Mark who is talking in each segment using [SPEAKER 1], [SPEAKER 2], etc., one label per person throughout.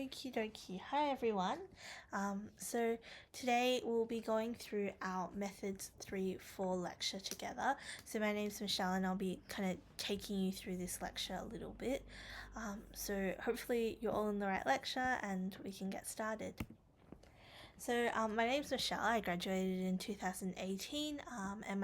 [SPEAKER 1] Okie dokie. Hi everyone. So today we'll be going through our Methods 3-4 lecture together. So my name's Michelle and I'll be kind of taking you through this lecture a little bit. So hopefully you're all in the right lecture and we can get started. So my name's Michelle. I graduated in 2018 and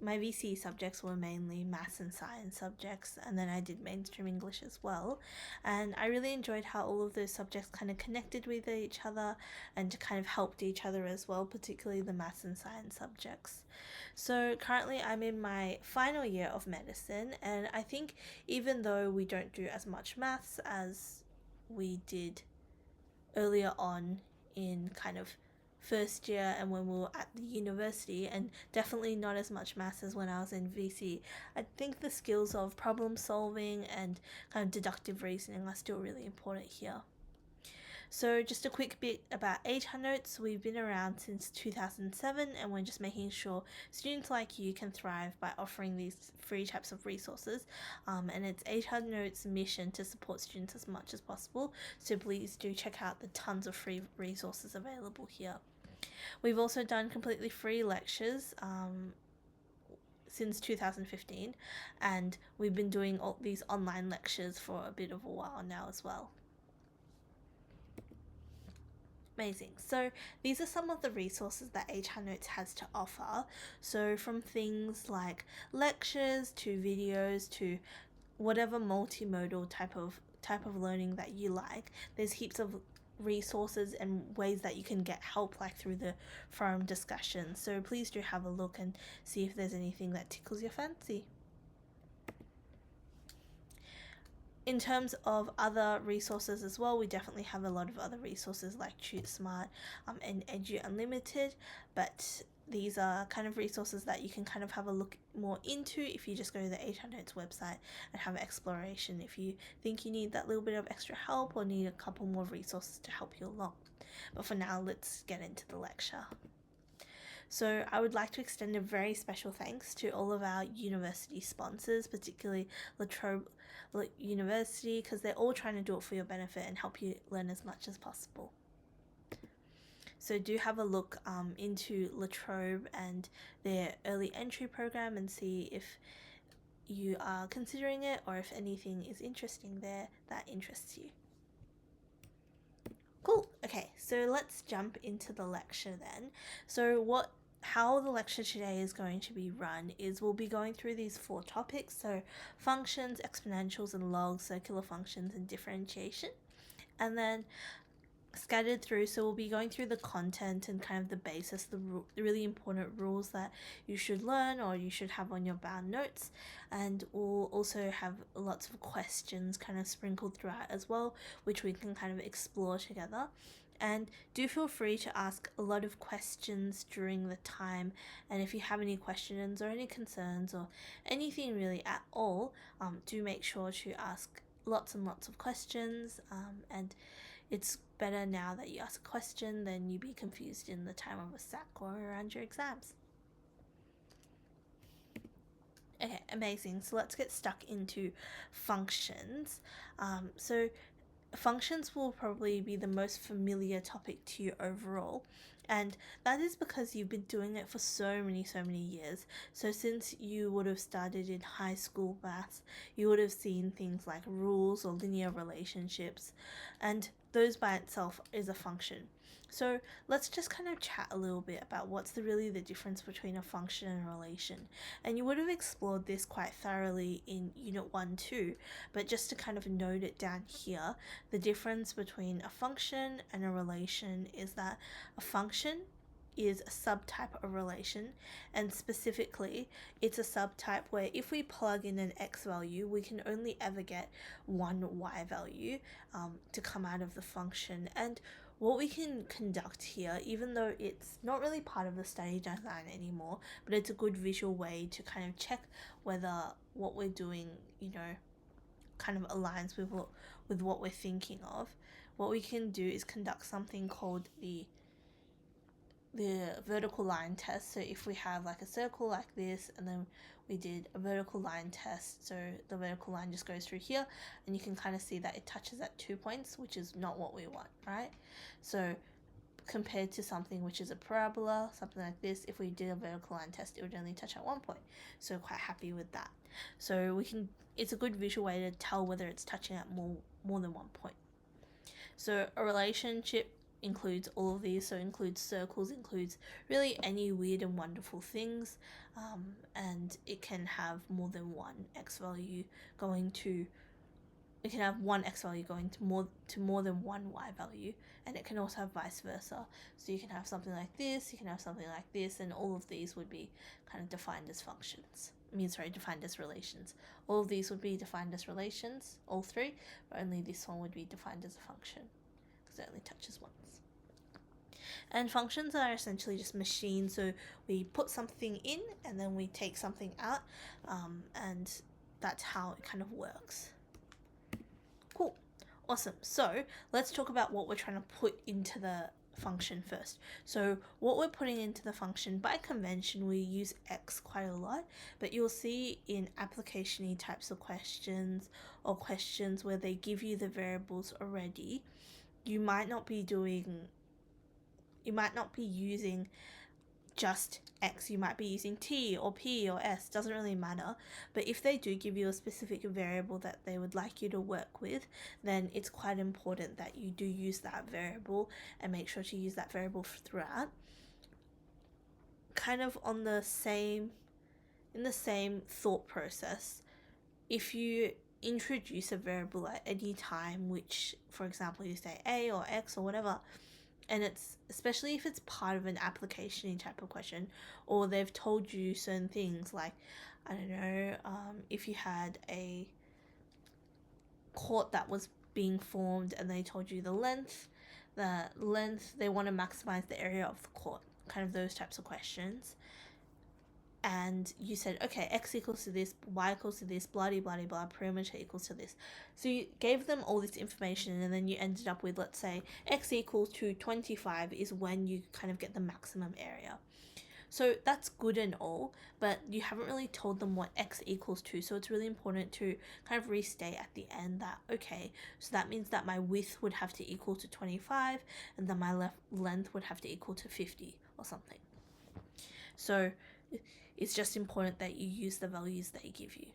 [SPEAKER 1] my VCE subjects were mainly maths and science subjects, and then I did mainstream English as well. And I really enjoyed how all of those subjects kind of connected with each other and kind of helped each other as well, particularly the maths and science subjects. So currently I'm in my final year of medicine, and I think even though we don't do as much maths as we did earlier on in kind of first year and when we were at the university, and definitely not as much maths as when I was in VC, I think the skills of problem solving and kind of deductive reasoning are still really important here. So just a quick bit about HR Notes. We've been around since 2007 and we're just making sure students like you can thrive by offering these free types of resources. And it's HR Notes' mission to support students as much as possible. So please do check out the tons of free resources available here. We've also done completely free lectures since 2015, and we've been doing all these online lectures for a bit of a while now as well. Amazing. So these are some of the resources that HR Notes has to offer. So from things like lectures to videos to whatever multimodal type of learning that you like, there's heaps of resources and ways that you can get help, like through the forum discussion. So please do have a look and see if there's anything that tickles your fancy. In terms of other resources as well, we definitely have a lot of other resources like TutorSmart and Edu Unlimited, but these are kind of resources that you can kind of have a look more into if you just go to the HR Notes website and have an exploration if you think you need that little bit of extra help or need a couple more resources to help you along. But for now, let's get into the lecture. So I would like to extend a very special thanks to all of our university sponsors, particularly La Trobe University, because they're all trying to do it for your benefit and help you learn as much as possible. So do have a look into La Trobe and their early entry program and see if you are considering it or if anything is interesting there that interests you. Cool. Okay, so let's jump into the lecture then. So how the lecture today is going to be run is we'll be going through these 4 topics, so functions, exponentials and logs, circular functions and differentiation, and then scattered through, so we'll be going through the content and kind of the basis, the really important rules that you should learn or you should have on your bound notes, and we'll also have lots of questions kind of sprinkled throughout as well, which we can kind of explore together. And do feel free to ask a lot of questions during the time, and if you have any questions or any concerns or anything really at all, do make sure to ask lots and lots of questions, and it's better now that you ask a question than you be confused in the time of a SAC or around your exams. Okay, amazing. So let's get stuck into functions. So functions will probably be the most familiar topic to you overall, and that is because you've been doing it for so many years. So since you would have started in high school maths, you would have seen things like rules or linear relationships, and those by itself is a function. So let's just kind of chat a little bit about what's really the difference between a function and a relation. And you would have explored this quite thoroughly in Unit 1 too, but just to kind of note it down here, the difference between a function and a relation is that a function is a subtype of relation, and specifically it's a subtype where if we plug in an x value, we can only ever get one y value to come out of the function. And what we can conduct here, even though it's not really part of the study design anymore, but it's a good visual way to kind of check whether what we're doing, kind of aligns with what we're thinking of. What we can do is conduct something called the vertical line test. So if we have like a circle like this, and then we did a vertical line test, so the vertical line just goes through here, and you can kind of see that it touches at 2 points, which is not what we want, right? So compared to something which is a parabola, something like this, if we did a vertical line test, it would only touch at 1 point. So we're quite happy with that. So it's a good visual way to tell whether it's touching at more than 1 point. So a relationship includes all of these, so includes circles, includes really any weird and wonderful things, and it can have more than one x value going to, it can have one x value going to more than one y value, and it can also have vice versa. So you can have something like this, you can have something like this, and all of these would be kind of defined as functions. Defined as relations. All of these would be defined as relations, all three, but only this one would be defined as a function because it only touches once. And functions are essentially just machines, so we put something in and then we take something out, and that's how it kind of works. Cool. Awesome. So let's talk about what we're trying to put into the function first. So what we're putting into the function, by convention we use x quite a lot, but you'll see in application-y types of questions or questions where they give you the variables already, you might not be using just x, you might be using t or p or s, doesn't really matter. But if they do give you a specific variable that they would like you to work with, then it's quite important that you do use that variable and make sure to use that variable throughout. Kind of in the same thought process, if you introduce a variable at any time, which for example you say a or x or whatever, and it's especially if it's part of an application type of question, or they've told you certain things like, I don't know, if you had a court that was being formed and they told you the length, they want to maximize the area of the court, kind of those types of questions. And you said, okay, x equals to this, y equals to this, blah, blah, blah, blah, perimeter equals to this. So you gave them all this information, and then you ended up with, let's say, x equals to 25 is when you kind of get the maximum area. So that's good and all, but you haven't really told them what x equals to, so it's really important to kind of restate at the end that, okay, so that means that my width would have to equal to 25, and then my length would have to equal to 50 or something. So it's just important that you use the values they give you.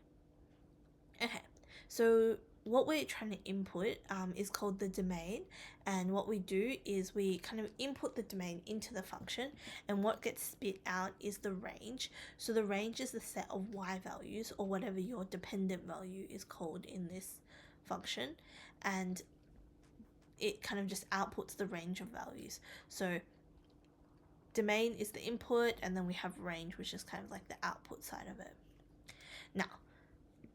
[SPEAKER 1] Okay, so what we're trying to input is called the domain, and what we do is we kind of input the domain into the function, and what gets spit out is the range. So the range is the set of y values, or whatever your dependent value is called in this function, and it kind of just outputs the range of values. So domain is the input, and then we have range, which is kind of like the output side of it. Now,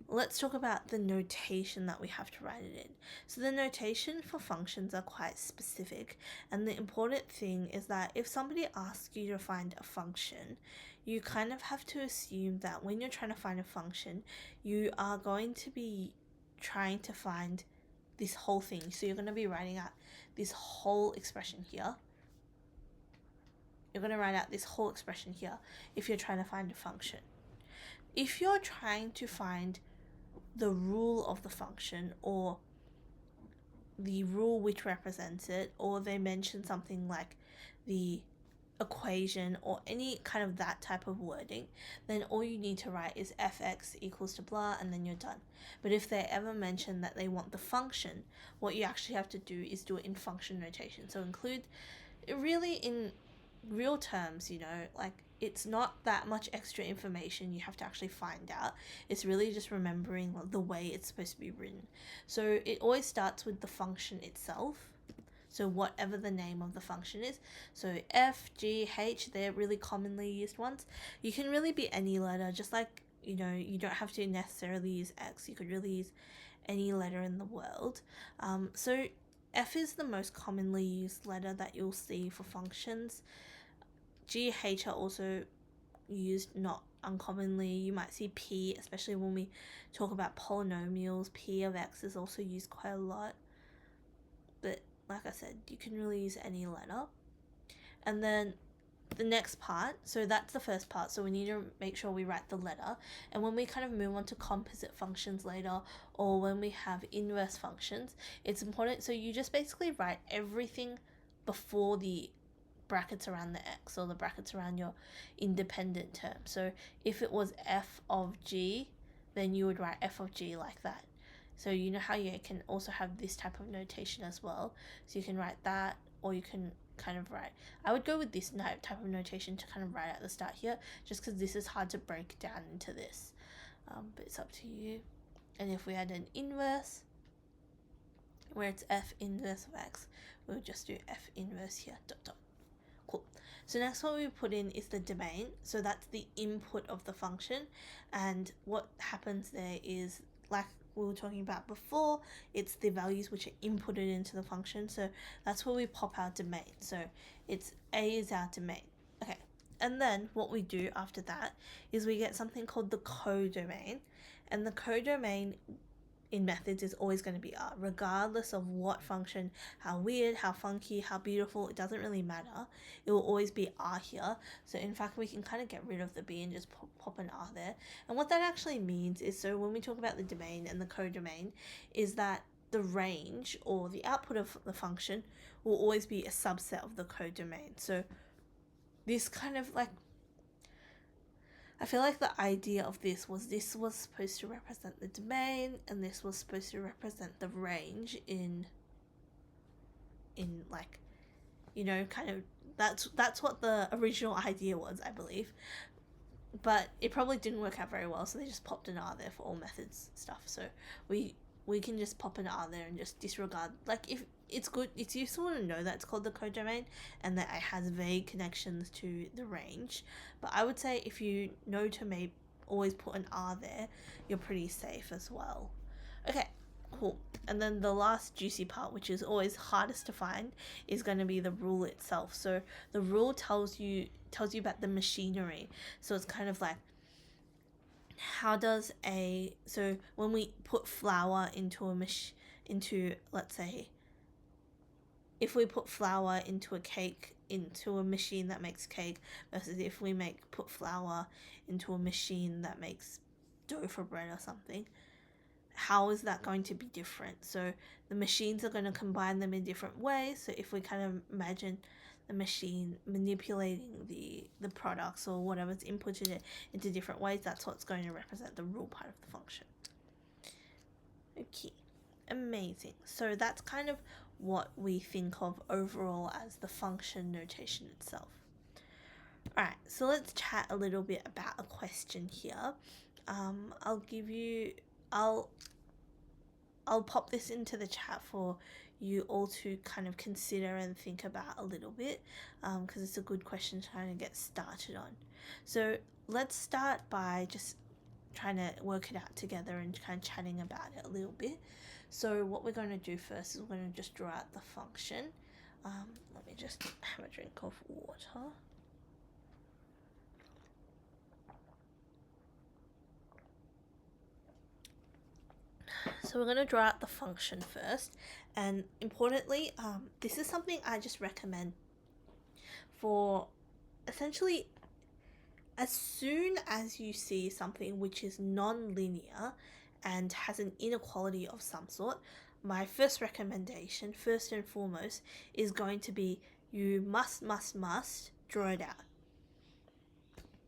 [SPEAKER 1] let's talk about the notation that we have to write it in. So the notation for functions are quite specific, and the important thing is that if somebody asks you to find a function, you kind of have to assume that when you're trying to find a function, you are going to be trying to find this whole thing. So you're going to be writing out this whole expression here. You're going to write out this whole expression here if you're trying to find a function. If you're trying to find the rule of the function, or the rule which represents it, or they mention something like the equation or any kind of that type of wording, then all you need to write is fx equals to blah, and then you're done. But if they ever mention that they want the function, what you actually have to do is do it in function notation. So include it really in real terms, like it's not that much extra information you have to actually find out. It's really just remembering the way it's supposed to be written. So it always starts with the function itself. So whatever the name of the function is. So F, G, H, they're really commonly used ones. You can really be any letter, just like, you don't have to necessarily use X. You could really use any letter in the world. So F is the most commonly used letter that you'll see for functions. G, H are also used not uncommonly. You might see P, especially when we talk about polynomials. P of X is also used quite a lot. But like I said, you can really use any letter. And then the next part, so that's the first part, so we need to make sure we write the letter, and when we kind of move on to composite functions later, or when we have inverse functions, it's important, so you just basically write everything before the brackets around the x, or the brackets around your independent term. So if it was f of g, then you would write f of g like that. So you know how you can also have this type of notation as well, so you can write that, or you can kind of write, I would go with this type of notation to kind of write at the start here, just because this is hard to break down into this, but it's up to you. And if we had an inverse where it's f inverse of x, we'll just do f inverse here, dot dot. Cool. So next what we put in is the domain, so that's the input of the function, and what happens there is, like we were talking about before, it's the values which are inputted into the function, so that's where we pop our domain. So it's a is our domain. Okay, and then what we do after that is we get something called the codomain, and the codomain in methods is always going to be R, regardless of what function, how weird, how funky, how beautiful, it doesn't really matter. It will always be R here. So in fact, we can kind of get rid of the B and just pop an R there. And what that actually means is, so when we talk about the domain and the codomain, is that the range or the output of the function will always be a subset of the codomain. So this kind of like, I feel like the idea of this was supposed to represent the domain, and this was supposed to represent the range in like, you know, kind of, that's what the original idea was, I believe. But it probably didn't work out very well, so they just popped an R there for all methods stuff. So we can just pop an R there and just disregard, like, if it's good, it's useful to know that it's called the codomain and that it has vague connections to the range. But I would say if you know to always put an R there, you're pretty safe as well. Okay, cool. And then the last juicy part, which is always hardest to find, is going to be the rule itself. So the rule tells you about the machinery. So it's kind of like, how does so when we put flour into let's say, if we put flour into a machine that makes cake, versus if we put flour into a machine that makes dough for bread or something, how is that going to be different? So the machines are going to combine them in different ways. So if we kind of imagine the machine manipulating the products or whatever's inputted it into different ways, that's what's going to represent the rule part of the function. Okay, amazing. So that's kind of what we think of overall as the function notation itself. Alright, so let's chat a little bit about a question here. I'll pop this into the chat for you all to kind of consider and think about a little bit, because it's a good question to kind of get started on. So let's start by just trying to work it out together and kind of chatting about it a little bit. So what we're going to do first is we're going to just draw out the function. Let me just have a drink of water. So we're going to draw out the function first, and importantly, this is something I just recommend for essentially as soon as you see something which is non-linear and has an inequality of some sort, my first recommendation, first and foremost, is going to be you must draw it out.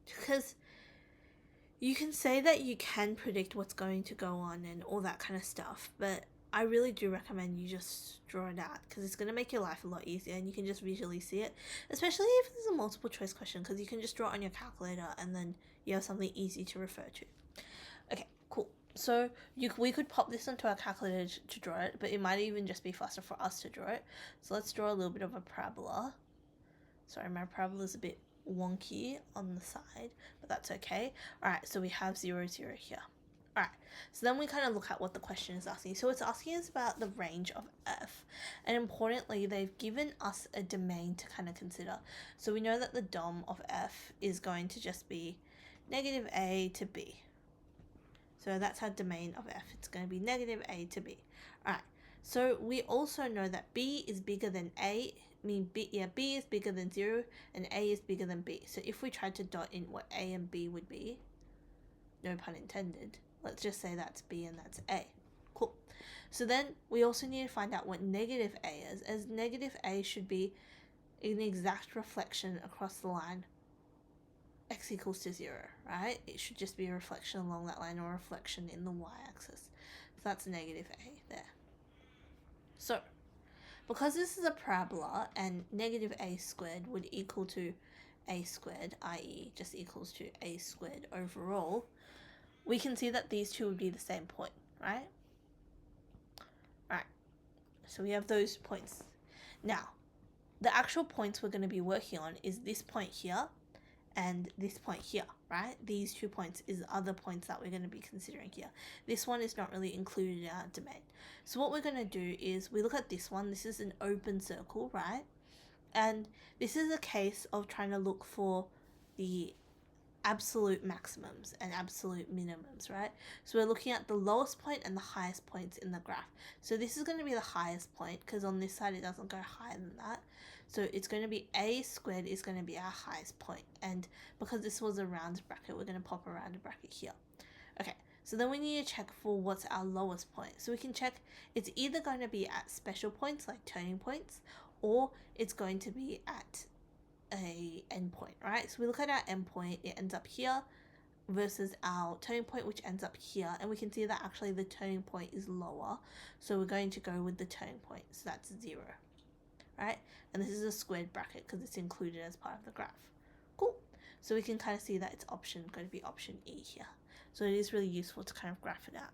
[SPEAKER 1] Because you can say that you can predict what's going to go on and all that kind of stuff, but I really do recommend you just draw it out, because it's going to make your life a lot easier and you can just visually see it, especially if there's a multiple choice question, because you can just draw it on your calculator and then you have something easy to refer to. Okay, cool. So we could pop this onto our calculator to draw it, but it might even just be faster for us to draw it. So let's draw a little bit of a parabola. Sorry, my parabola is a bit wonky on the side, but that's okay. Alright, so we have 0, 0 here. Alright, so then we kind of look at what the question is asking. So it's asking us about the range of f, and importantly, they've given us a domain to kind of consider. So we know that the dom of f is going to just be negative a to b. So that's our domain of f. It's going to be negative a to b. Alright, So we also know that b is bigger than a. B is bigger than 0 and a is bigger than b. So if we tried to dot in what a and b would be, no pun intended, let's just say that's b and that's a. Cool. So then we also need to find out what negative a is, as negative a should be an exact reflection across the line x equals to 0, right? It should just be a reflection along that line or a reflection in the y-axis. So that's negative a there. So because this is a parabola and negative a squared would equal to a squared, i.e. just equals to a squared overall, we can see that these two would be the same point, right? Right. So we have those points. Now, the actual points we're going to be working on is this point here and this point here, right? These 2 points is other points that we're going to be considering here. This one is not really included in our domain. So what we're going to do is we look at this one. This is an open circle, right? And this is a case of trying to look for the absolute maximums and absolute minimums, right? So we're looking at the lowest point and the highest points in the graph. So this is going to be the highest point because on this side it doesn't go higher than that. So it's going to be a squared is going to be our highest point. And because this was a rounded bracket, we're going to pop a rounded bracket here. Okay, so then we need to check for what's our lowest point. So we can check it's either going to be at special points like turning points, or it's going to be at a endpoint, right? So we look at our endpoint, it ends up here versus our turning point, which ends up here, and we can see that actually the turning point is lower, so we're going to go with the turning point, so that's 0, right? And this is a squared bracket because it's included as part of the graph. Cool. So we can kind of see that it's going to be option E here. So it is really useful to kind of graph it out.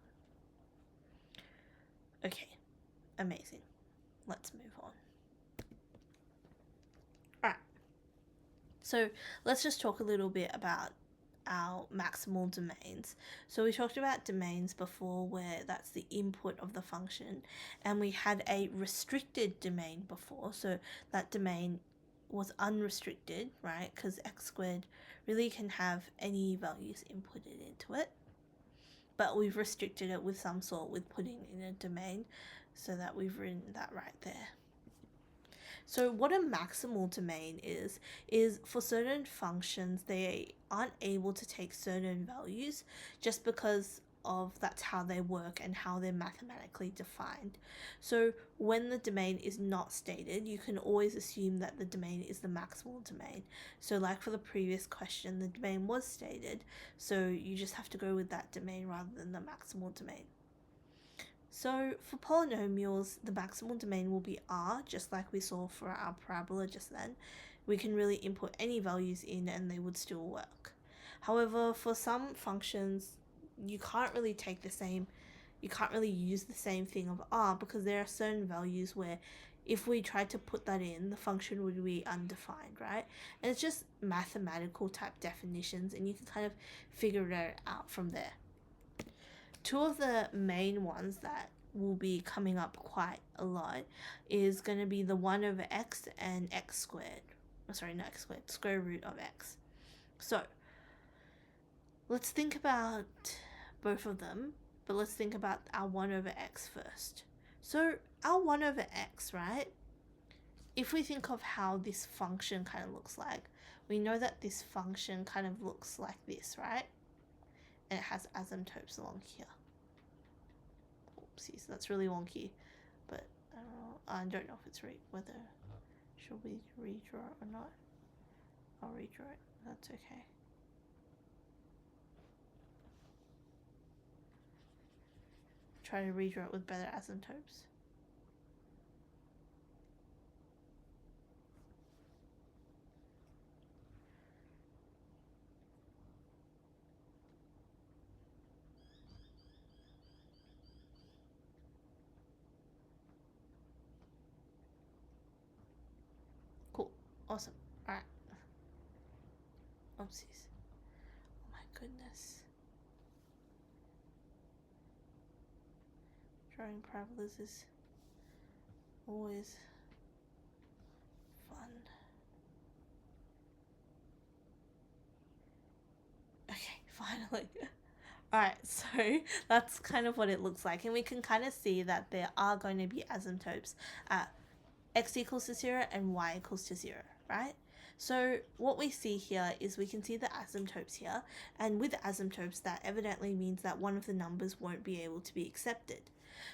[SPEAKER 1] Okay, amazing. Let's move on. So let's just talk a little bit about our maximal domains. So we talked about domains before where that's the input of the function, and we had a restricted domain before, so that domain was unrestricted, right? Because x squared really can have any values inputted into it, but we've restricted it with some sort with putting in a domain, so that we've written that right there. So what a maximal domain is for certain functions, they aren't able to take certain values just because of that's how they work and how they're mathematically defined. So when the domain is not stated, you can always assume that the domain is the maximal domain. So like for the previous question, the domain was stated, so you just have to go with that domain rather than the maximal domain. So for polynomials, the maximal domain will be R, just like we saw for our parabola just then. We can really input any values in and they would still work. However, for some functions, you can't really use the same thing of R because there are certain values where if we tried to put that in, the function would be undefined, right? And it's just mathematical type definitions and you can kind of figure it out from there. Two of the main ones that will be coming up quite a lot is going to be the 1 over x and x squared. Oh, sorry, not x squared, square root of x. So let's think about both of them, but let's think about our 1 over x first. So our 1 over x, right? If we think of how this function kind of looks like, we know that this function kind of looks like this, right? And it has asymptotes along here. Oopsies, that's really wonky, but I don't know if it's right, whether should we redraw it or not. I'll redraw it, that's okay. Try to redraw it with better asymptotes. Cool, awesome, alright. Oopsies. Oh my goodness. Drawing parabolas is always fun. Okay, finally. Alright, so that's kind of what it looks like. And we can kind of see that there are going to be asymptotes at x equals to 0 and y equals to 0, right? So what we see here is we can see the asymptotes here, and with asymptotes that evidently means that one of the numbers won't be able to be accepted.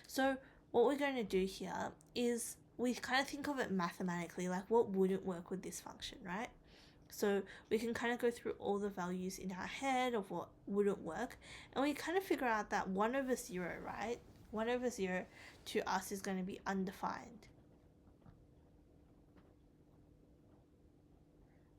[SPEAKER 1] So what we're going to do here is we kind of think of it mathematically, like what wouldn't work with this function, right? So we can kind of go through all the values in our head of what wouldn't work, and we kind of figure out that 1 over 0, right? 1 over 0 to us is going to be undefined,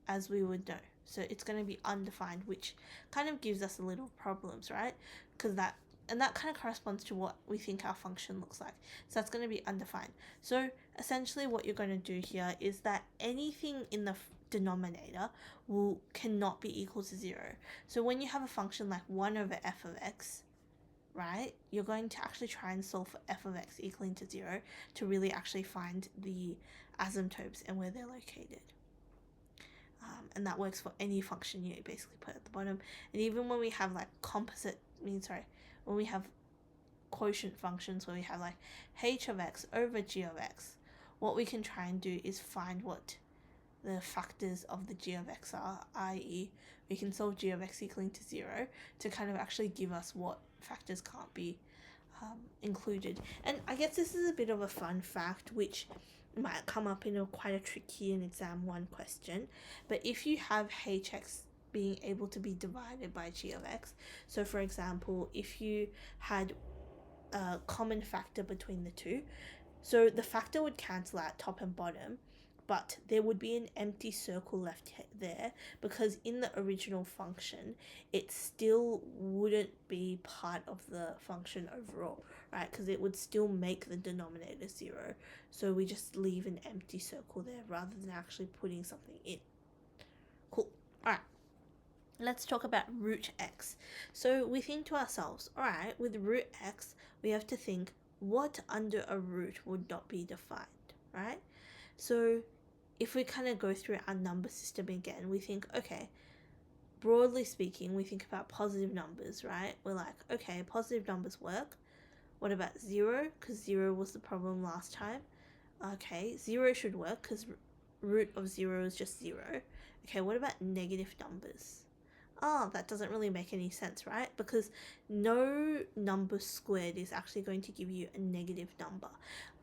[SPEAKER 1] as we would know. So it's going to be undefined, which kind of gives us a little problems, right? Because that kind of corresponds to what we think our function looks like. So that's going to be undefined. So essentially what you're going to do here is that anything in the denominator cannot be equal to 0. So when you have a function like 1 over f of x, right, you're going to actually try and solve for f of x equaling to 0 to really actually find the asymptotes and where they're located. And that works for any function you basically put at the bottom. And even when we have like when we have quotient functions where we have like h of x over g of x, what we can try and do is find what the factors of the g of x are, i.e. we can solve g of x equaling to 0 to kind of actually give us what factors can't be included. And I guess this is a bit of a fun fact which might come up in quite a tricky and exam 1 question, but if you have hx being able to be divided by g of x, so for example if you had a common factor between the two, so the factor would cancel out top and bottom, but there would be an empty circle left there because in the original function it still wouldn't be part of the function overall, right? Because it would still make the denominator 0. So we just leave an empty circle there rather than actually putting something in. Cool. Alright. Let's talk about root x. So we think to ourselves, alright, with root x, we have to think what under a root would not be defined, right? So if we kind of go through our number system again, we think, okay, broadly speaking, we think about positive numbers, right? We're like, okay, positive numbers work. What about 0? Because 0 was the problem last time. Okay, 0 should work because root of 0 is just 0. Okay, what about negative numbers? Oh, that doesn't really make any sense, right? Because no number squared is actually going to give you a negative number.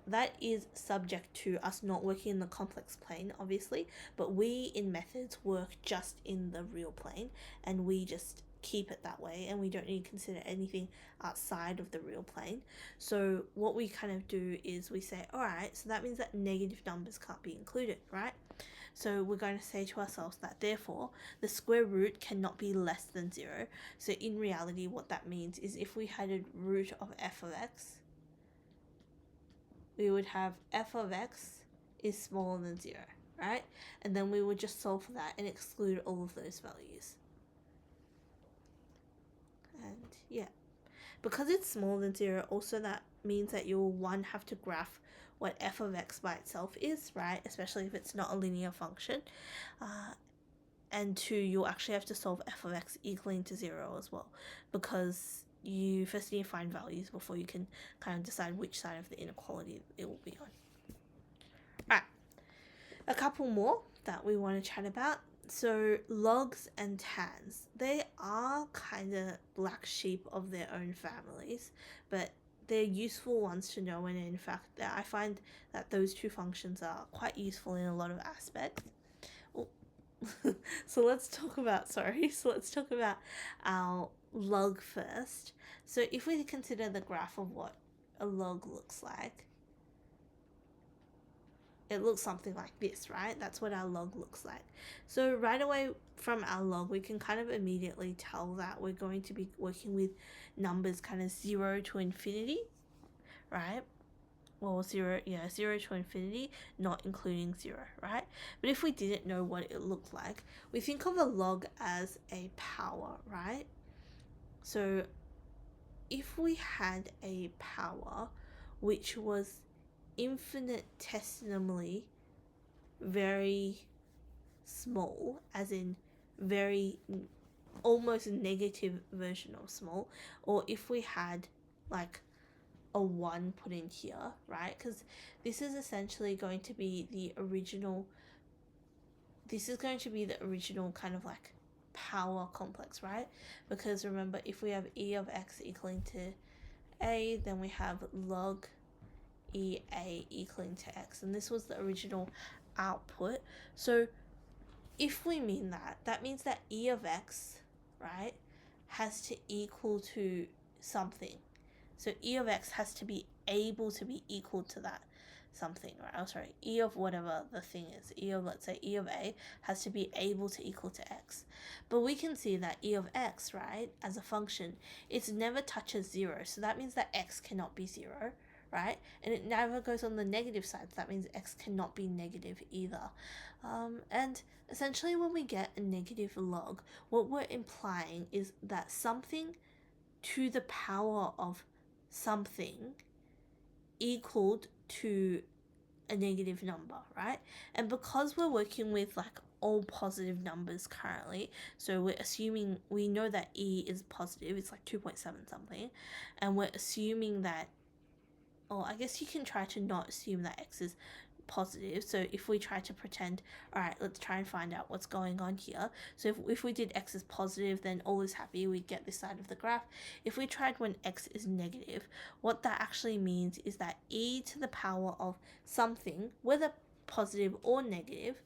[SPEAKER 1] That is subject to us not working in the complex plane, obviously, but we in methods work just in the real plane, and we just keep it that way, and we don't need to consider anything outside of the real plane. So what we kind of do is we say, alright, so that means that negative numbers can't be included, right? So we're going to say to ourselves that therefore the square root cannot be less than 0. So in reality what that means is if we had a root of f of x, we would have f of x is smaller than 0, right? And then we would just solve for that and exclude all of those values. And yeah, because it's smaller than 0, also that means that you'll have to graph what f of x by itself is, right? Especially if it's not a linear function. And 2, you'll actually have to solve f of x equaling to 0 as well, because you first need to find values before you can kind of decide which side of the inequality it will be on. Alright, a couple more that we want to chat about. So logs and tans, they are kind of black sheep of their own families, but they're useful ones to know, and in fact I find that those two functions are quite useful in a lot of aspects. So let's talk about our log first. So if we consider the graph of what a log looks like, it looks something like this, right? That's what our log looks like. So right away from our log, we can kind of immediately tell that we're going to be working with numbers kind of 0 to infinity, right? Well, 0 to infinity, not including 0, right? But if we didn't know what it looked like, we think of a log as a power, right? So if we had a power which was infinitesimally very small, as in very almost negative version of small, or if we had like a 1 put in here, right? Because this is essentially going to be the original, kind of like power complex, right? Because remember, if we have e of x equaling to a, then we have log EA equaling to x, and this was the original output. So if we mean that, that means that e of x, right, has to equal to something. So e of x has to be able to be equal to that something, right? Oh, sorry, e of whatever the thing is, e of, let's say, e of a has to be able to equal to x. But we can see that e of x, right, as a function, it never touches 0. So that means that x cannot be 0, right? And it never goes on the negative side. So that means x cannot be negative either. And essentially when we get a negative log, what we're implying is that something to the power of something equaled to a negative number, right? And because we're working with like all positive numbers currently, so we're assuming, we know that e is positive, it's like 2.7 something, and we're assuming that, oh, I guess you can try to not assume that x is positive. So if we try to pretend, all right, let's try and find out what's going on here. So if we did x is positive, then all is happy, we get this side of the graph. If we tried when x is negative, what that actually means is that e to the power of something, whether positive or negative,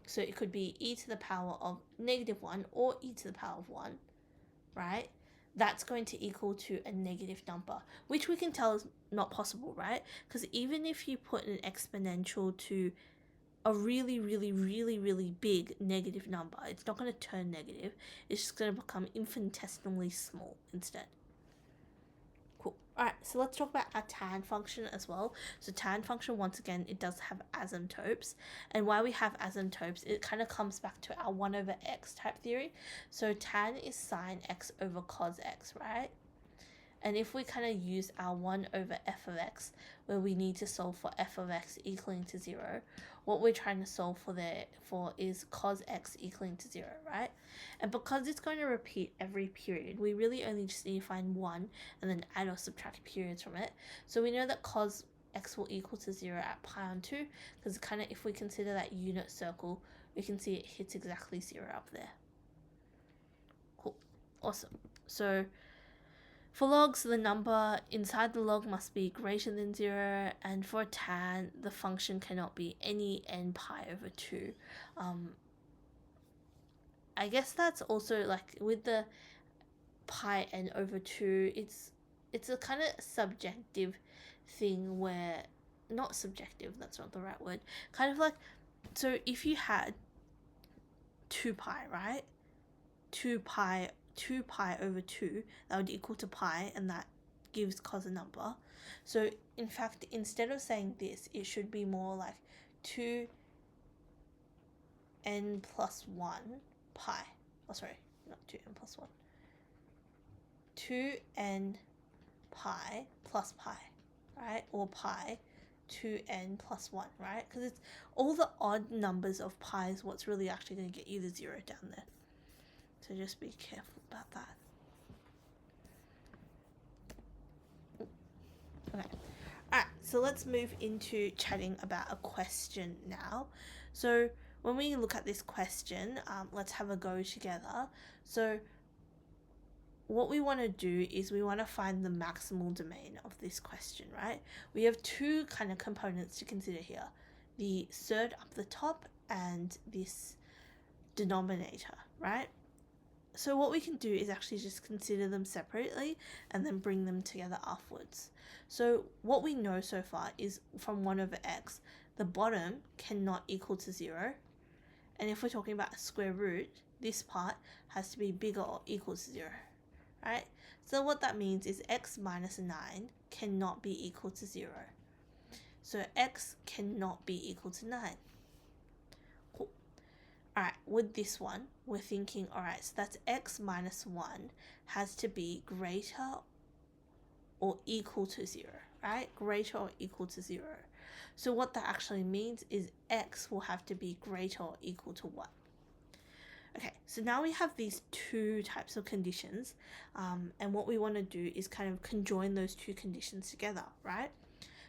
[SPEAKER 1] so it could be e to the power of -1 or e to the power of 1, right? That's going to equal to a negative number, which we can tell is not possible, right? Because even if you put an exponential to a really, really, really, really big negative number, it's not going to turn negative. It's just going to become infinitesimally small instead. Cool. Alright, so let's talk about our tan function as well. So tan function, once again, it does have asymptotes. And why we have asymptotes, it kind of comes back to our 1 over x type theory. So tan is sine x over cos x, right? And if we kind of use our 1 over f of x, where we need to solve for f of x equaling to 0, what we're trying to solve for is cos x equaling to 0, right? And because it's going to repeat every period, we really only just need to find 1 and then add or subtract periods from it. So we know that cos x will equal to 0 at pi on 2, because kind of if we consider that unit circle, we can see it hits exactly 0 up there. Cool. Awesome. So for logs, the number inside the log must be greater than 0, and for tan, the function cannot be any n pi over 2. I guess that's also like with the pi n over 2, it's a kind of subjective thing where, not subjective, that's not the right word, kind of like, so if you had 2 pi, right? 2 pi over 2, that would equal to pi, and that gives cos a number. So in fact, instead of saying this, it should be more like 2n plus 1 pi. Oh, sorry, not 2n plus 1. 2n pi plus pi, right? Or pi 2n plus 1, right? Because it's all the odd numbers of pi is what's really actually going to get you the 0 down there. So just be careful about that. Okay. Alright, so let's move into chatting about a question now. So when we look at this question, let's have a go together. So what we want to do is we want to find the maximal domain of this question, right? We have two kind of components to consider here. The surd up the top and this denominator, right? So what we can do is actually just consider them separately and then bring them together afterwards. So what we know so far is from 1 over x, the bottom cannot equal to 0. And if we're talking about a square root, this part has to be bigger or equal to 0, right? So what that means is x minus 9 cannot be equal to 0. So x cannot be equal to 9. Cool. Alright, with this one, we're thinking, alright, so that's x minus 1 has to be greater or equal to 0, right? Greater or equal to 0. So what that actually means is x will have to be greater or equal to 1. Okay, so now we have these two types of conditions, and what we want to do is kind of conjoin those two conditions together, right?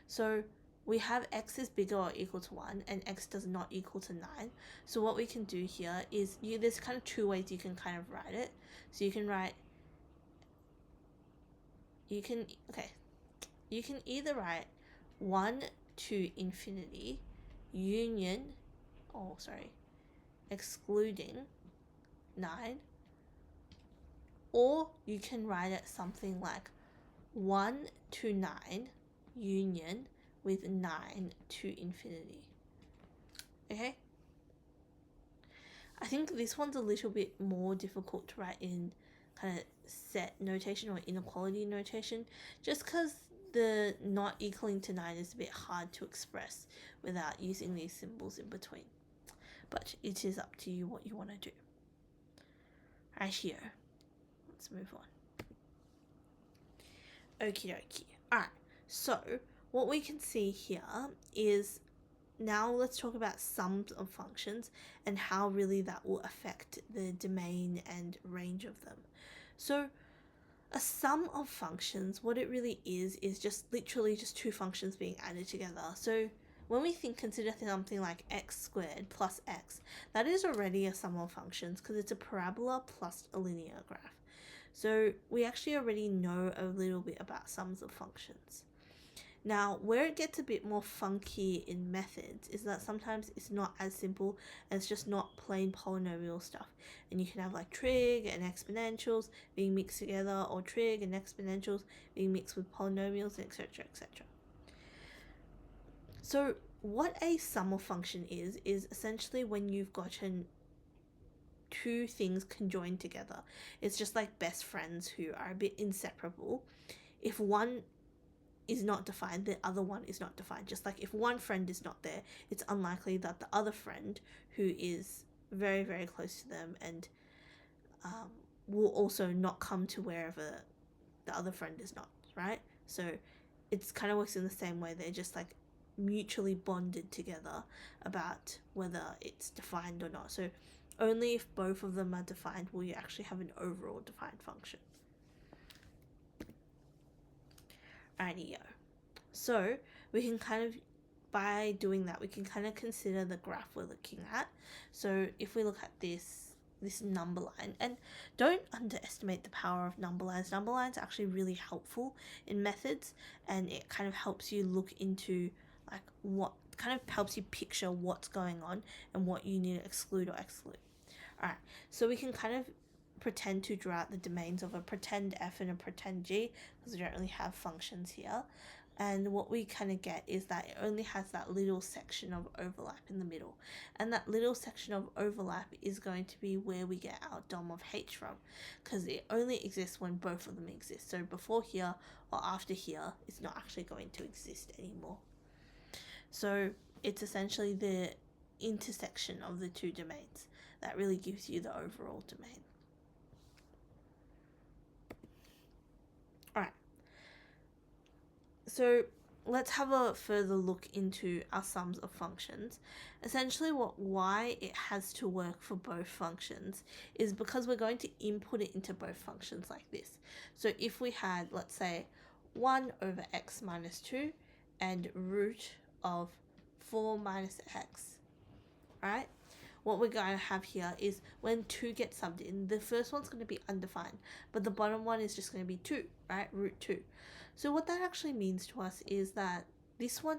[SPEAKER 1] So we have x is bigger or equal to 1 and x does not equal to 9. So what we can do here is, there's kind of two ways you can kind of write it. So you can either write 1 to infinity excluding 9, or you can write it something like 1 to 9 union with 9 to infinity. Okay? I think this one's a little bit more difficult to write in kind of set notation or inequality notation, just because the not equaling to 9 is a bit hard to express without using these symbols in between. But it is up to you what you want to do. Rightio. Let's move on. Okie dokie. Alright, so what we can see here is, now let's talk about sums of functions and how really that will affect the domain and range of them. So a sum of functions, what it really is just literally just two functions being added together. So when we consider something like x squared plus x, that is already a sum of functions because it's a parabola plus a linear graph. So we actually already know a little bit about sums of functions. Now, where it gets a bit more funky in methods is that sometimes it's not as simple as just not plain polynomial stuff. And you can have like trig and exponentials being mixed together, or trig and exponentials being mixed with polynomials, etc., etc. So what a sum of function is essentially when you've gotten two things conjoined together. It's just like best friends who are a bit inseparable. If one is not defined, the other one is not defined. Just like if one friend is not there, it's unlikely that the other friend, who is very, very close to them and will also not come to wherever the other friend is not, right? So it's kind of works in the same way. They're just like mutually bonded together about whether it's defined or not. So only if both of them are defined will you actually have an overall defined function. Rightio. So we can kind of, by doing that, we can kind of consider the graph we're looking at. So if we look at this number line, and don't underestimate the power of number lines. Number lines are actually really helpful in methods, and it kind of helps you look into like what kind of helps you picture what's going on and what you need to exclude or exclude. Alright, so we can kind of pretend to draw out the domains of a pretend f and a pretend g, because we don't really have functions here. And what we kind of get is that it only has that little section of overlap in the middle. And that little section of overlap is going to be where we get our dom of h from, because it only exists when both of them exist. So before here or after here, it's not actually going to exist anymore. So it's essentially the intersection of the two domains that really gives you the overall domain. Alright, so let's have a further look into our sums of functions. Essentially why it has to work for both functions is because we're going to input it into both functions like this. So if we had, let's say, 1 over x minus 2 and root of 4 minus x, right? What we're going to have here is when 2 gets subbed in, the first one's going to be undefined, but the bottom one is just going to be 2, right? Root 2. So what that actually means to us is that this one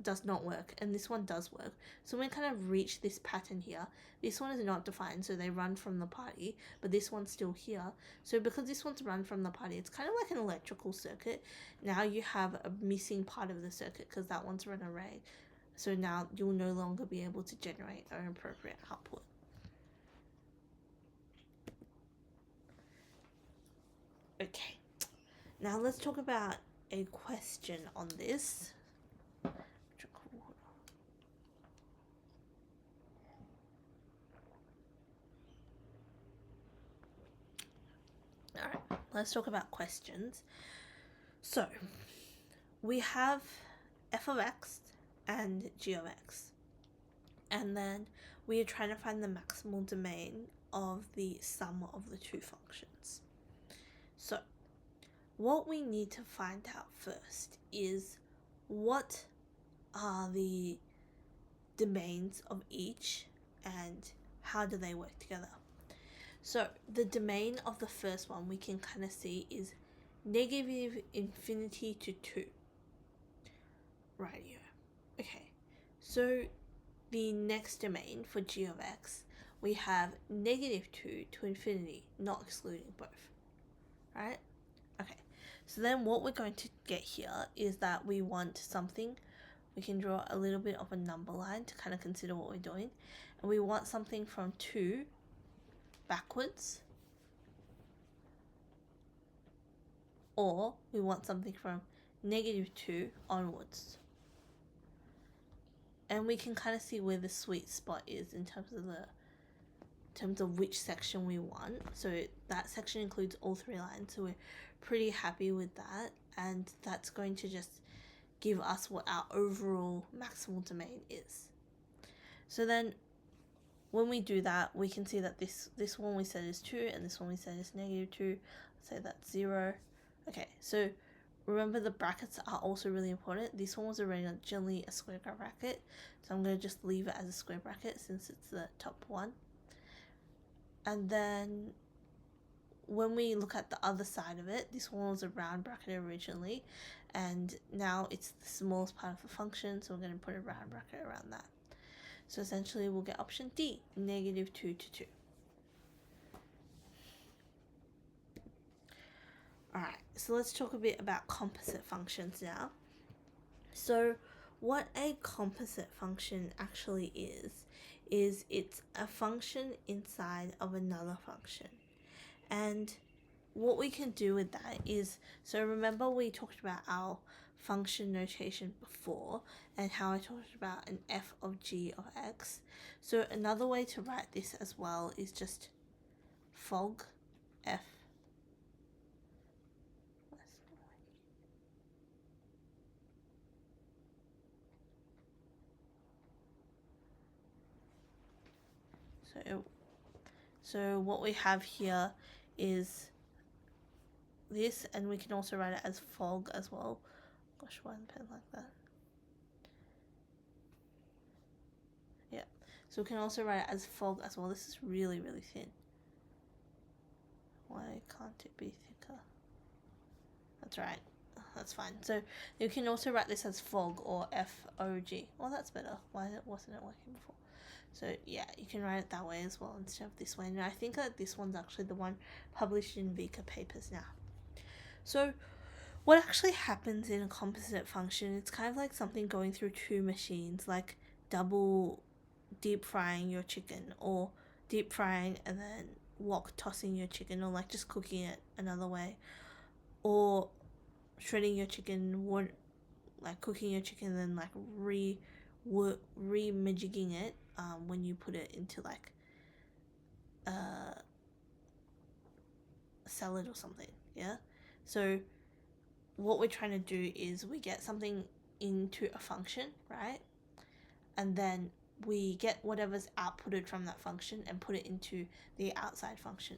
[SPEAKER 1] does not work and this one does work. So we kind of reach this pattern here. This one is not defined, so they run from the party, but this one's still here. So because this one's run from the party, it's kind of like an electrical circuit. Now you have a missing part of the circuit because that one's run array. So now you'll no longer be able to generate an appropriate output. Okay, now let's talk about a question on this. Alright, let's talk about questions. So, we have f of x and g of x. And then we are trying to find the maximal domain of the sum of the two functions. So what we need to find out first is what are the domains of each and how do they work together. So the domain of the first one we can kind of see is negative infinity to 2. Rightio. Okay, so the next domain for g of x, we have negative 2 to infinity, not excluding both. Right? Okay, so then what we're going to get here is that we want something. We can draw a little bit of a number line to kind of consider what we're doing. And we want something from 2 backwards, or we want something from negative 2 onwards. And we can kind of see where the sweet spot is in terms of which section we want. So that section includes all 3 lines, so we're pretty happy with that, and that's going to just give us what our overall maximal domain is. So then when we do that, we can see that this one we said is 2 and this one we said is negative 2. Say that's 0. Okay, so remember the brackets are also really important. This one was originally a square bracket, so I'm going to just leave it as a square bracket since it's the top one. And then when we look at the other side of it, this one was a round bracket originally, and now it's the smallest part of the function, so we're going to put a round bracket around that. So essentially we'll get option D, negative 2 to 2. Alright, so let's talk a bit about composite functions now. So what a composite function actually is it's a function inside of another function. And what we can do with that is, so remember we talked about our function notation before and how I talked about an f of g of x. So another way to write this as well is just fog f. So what we have here is this, and we can also write it as fog as well. Gosh, why the pen like that? Yeah, so we can also write it as fog as well. This is really, really thin. Why can't it be thicker? That's right. That's fine. So you can also write this as fog or F-O-G. Well, that's better. Why wasn't it working before? So yeah, you can write it that way as well instead of this way. And I think that this one's actually the one published in VCE papers now. So what actually happens in a composite function, it's kind of like something going through 2 machines, like double deep frying your chicken, or deep frying and then wok tossing your chicken, or like just cooking it another way, or shredding your chicken, like cooking your chicken and then like re-majigging it when you put it into like a salad or something. Yeah, so what we're trying to do is we get something into a function, right? And then we get whatever's outputted from that function and put it into the outside function.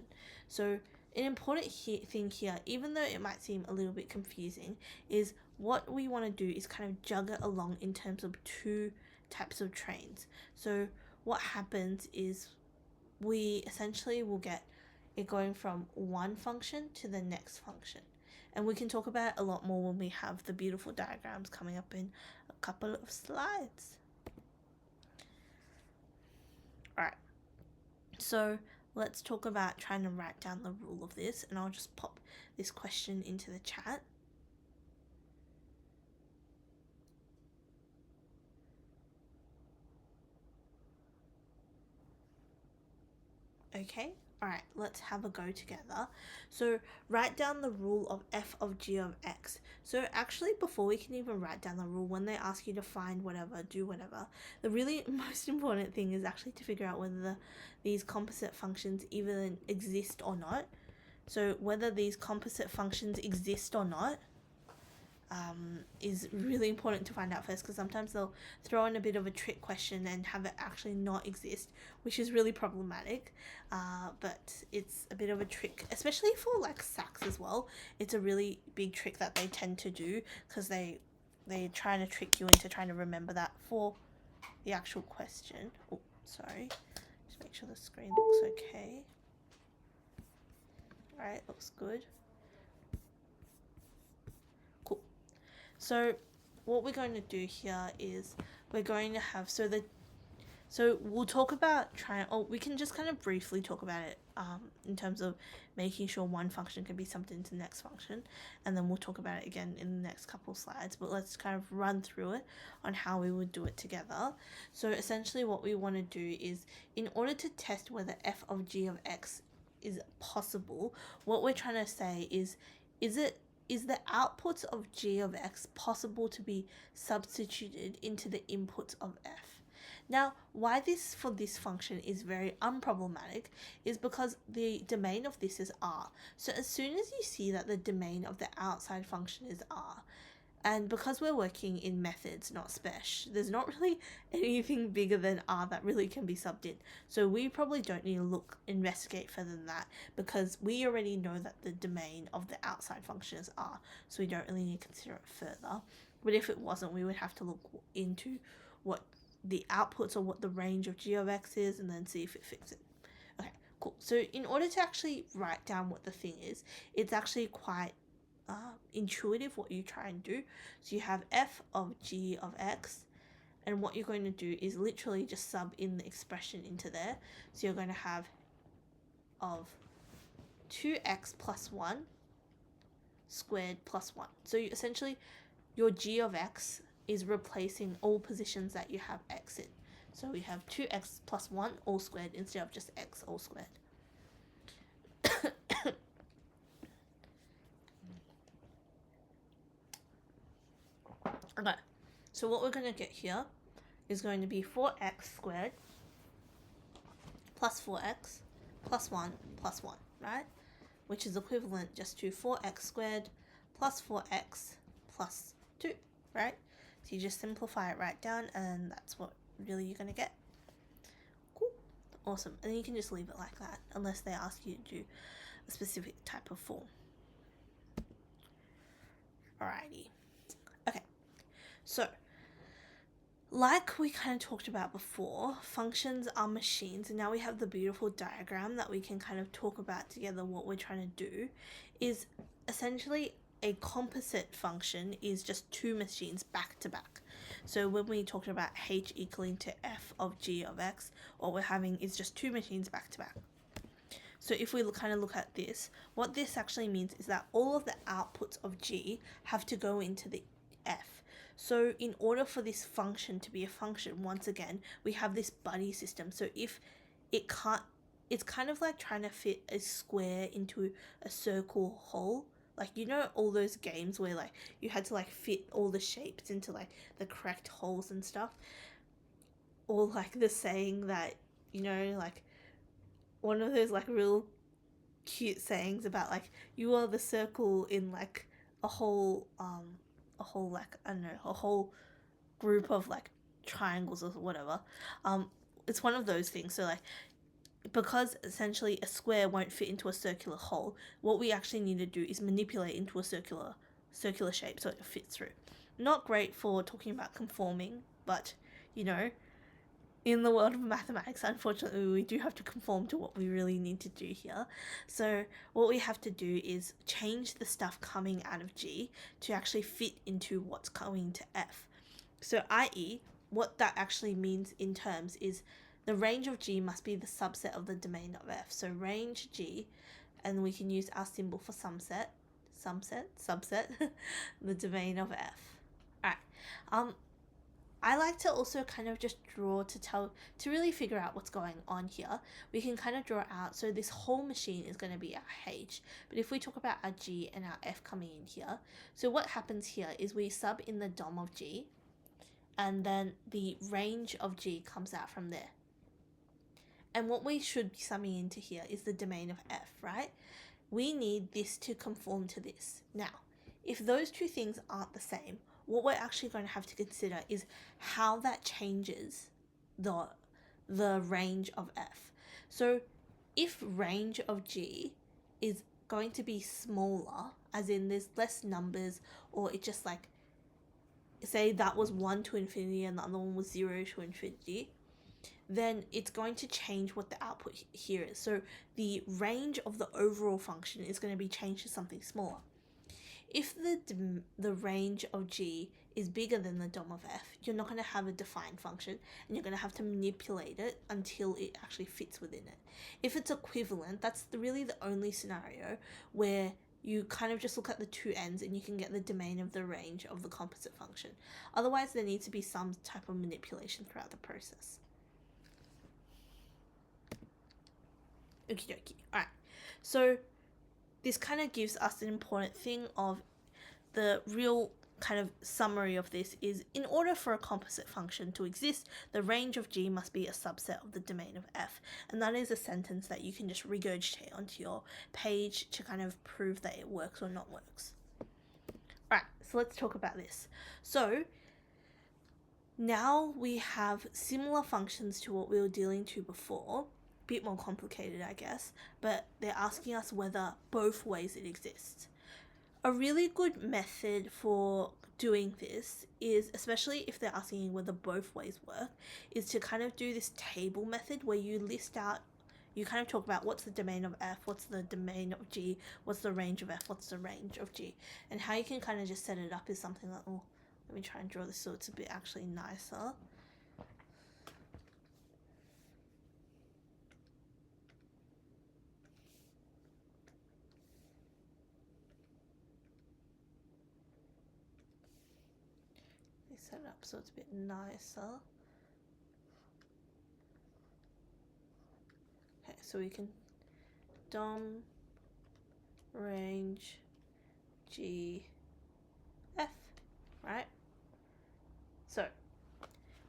[SPEAKER 1] So an important thing here, even though it might seem a little bit confusing, is what we want to do is kind of jug it along in terms of 2 types of trains. So what happens is we essentially will get it going from one function to the next function. And we can talk about it a lot more when we have the beautiful diagrams coming up in a couple of slides. Alright, so let's talk about trying to write down the rule of this, and I'll just pop this question into the chat. Okay, alright, let's have a go together. So write down the rule of f of g of x. So actually before we can even write down the rule, when they ask you to find whatever, do whatever, the really most important thing is actually to figure out whether these composite functions even exist or not. So whether these composite functions exist or not, is really important to find out first, because sometimes they'll throw in a bit of a trick question and have it actually not exist, which is really problematic. But it's a bit of a trick, especially for like SACs as well. It's a really big trick that they tend to do, because they're trying to trick you into trying to remember that for the actual question. Oh, sorry. Just make sure the screen looks okay. Alright, looks good. Cool. So what we're going to do here is we're going to have, so we'll talk about we can just kind of briefly talk about it in terms of making sure one function can be subbed into the next function, and then we'll talk about it again in the next couple slides, but let's kind of run through it on how we would do it together. So essentially what we want to do is, in order to test whether f of g of x is possible, what we're trying to say is the outputs of g of x possible to be substituted into the inputs of f. Now, why this for this function is very unproblematic is because the domain of this is R. So as soon as you see that the domain of the outside function is R, and because we're working in methods, not spec, there's not really anything bigger than R that really can be subbed in. So we probably don't need to investigate further than that, because we already know that the domain of the outside function is R. So we don't really need to consider it further. But if it wasn't, we would have to look into what the outputs or what the range of g of x is, and then see if it fits it. Okay, cool. So in order to actually write down what the thing is, it's actually quite intuitive what you try and do. So you have f of g of x, and what you're going to do is literally just sub in the expression into there. So you're going to have of 2x plus 1 squared plus 1. So essentially your g of x is replacing all positions that you have x in. So we have 2x plus 1 all squared instead of just x all squared. Okay, so what we're going to get here is going to be 4x squared plus 4x plus 1 plus 1, right? Which is equivalent just to 4x squared plus 4x plus 2, right? So you just simplify it right down, and that's what really you're going to get. Cool. Awesome. And then you can just leave it like that, unless they ask you to do a specific type of form. Alrighty. Okay. So, like we kind of talked about before, functions are machines, and now we have the beautiful diagram that we can kind of talk about together. What we're trying to do is essentially a composite function is just two machines back to back. So when we talked about h equaling to f of g of x, what we're having is just two machines back to back. So if we kind of look at this, what this actually means is that all of the outputs of g have to go into the f. So in order for this function to be a function, once again, we have this buddy system. So if it can't, it's kind of like trying to fit a square into a circle hole. Like, you know, all those games where like you had to like fit all the shapes into like the correct holes and stuff. Or like the saying that, you know, like one of those like real cute sayings about like you are the circle in like a whole like, I don't know, a whole group of like triangles or whatever. It's one of those things. So like, because essentially a square won't fit into a circular hole, what we actually need to do is manipulate into a circular shape so it fits through. Not great for talking about conforming, but you know, in the world of mathematics, unfortunately, we do have to conform to what we really need to do here. So what we have to do is change the stuff coming out of G to actually fit into what's coming to F. So i.e., what that actually means in terms is the range of G must be the subset of the domain of F. So range G, and we can use our symbol for subset, the domain of F. Alright, I like to also kind of just draw to really figure out what's going on here. We can kind of draw out, so this whole machine is going to be our H, but if we talk about our G and our F coming in here, so what happens here is we sub in the dom of G, and then the range of G comes out from there. And what we should be summing into here is the domain of F, right? We need this to conform to this. Now, if those two things aren't the same, what we're actually going to have to consider is how that changes the range of f. So if range of g is going to be smaller, as in there's less numbers, or it just like, say that was 1 to infinity and the other one was 0 to infinity, then it's going to change what the output here is. So the range of the overall function is going to be changed to something smaller. If the range of g is bigger than the dom of f, you're not going to have a defined function, and you're going to have to manipulate it until it actually fits within it. If it's equivalent, that's really the only scenario where you kind of just look at the two ends and you can get the domain of the range of the composite function. Otherwise, there needs to be some type of manipulation throughout the process. Okie dokie. Alright, so this kind of gives us an important thing of the real kind of summary of this is, in order for a composite function to exist, the range of g must be a subset of the domain of f. And that is a sentence that you can just regurgitate onto your page to kind of prove that it works or not works. Alright, so let's talk about this. So now we have similar functions to what we were dealing to before, a bit more complicated I guess, but they're asking us whether both ways it exists. A really good method for doing this is, especially if they're asking whether both ways work, is to kind of do this table method where you list out, you kind of talk about what's the domain of f, what's the domain of g, what's the range of f, what's the range of g, and how you can kind of just set it up is something like, oh, let me try and draw this so it's a bit actually nicer. Set it up so it's a bit nicer. Okay, so we can dom range g f, right? So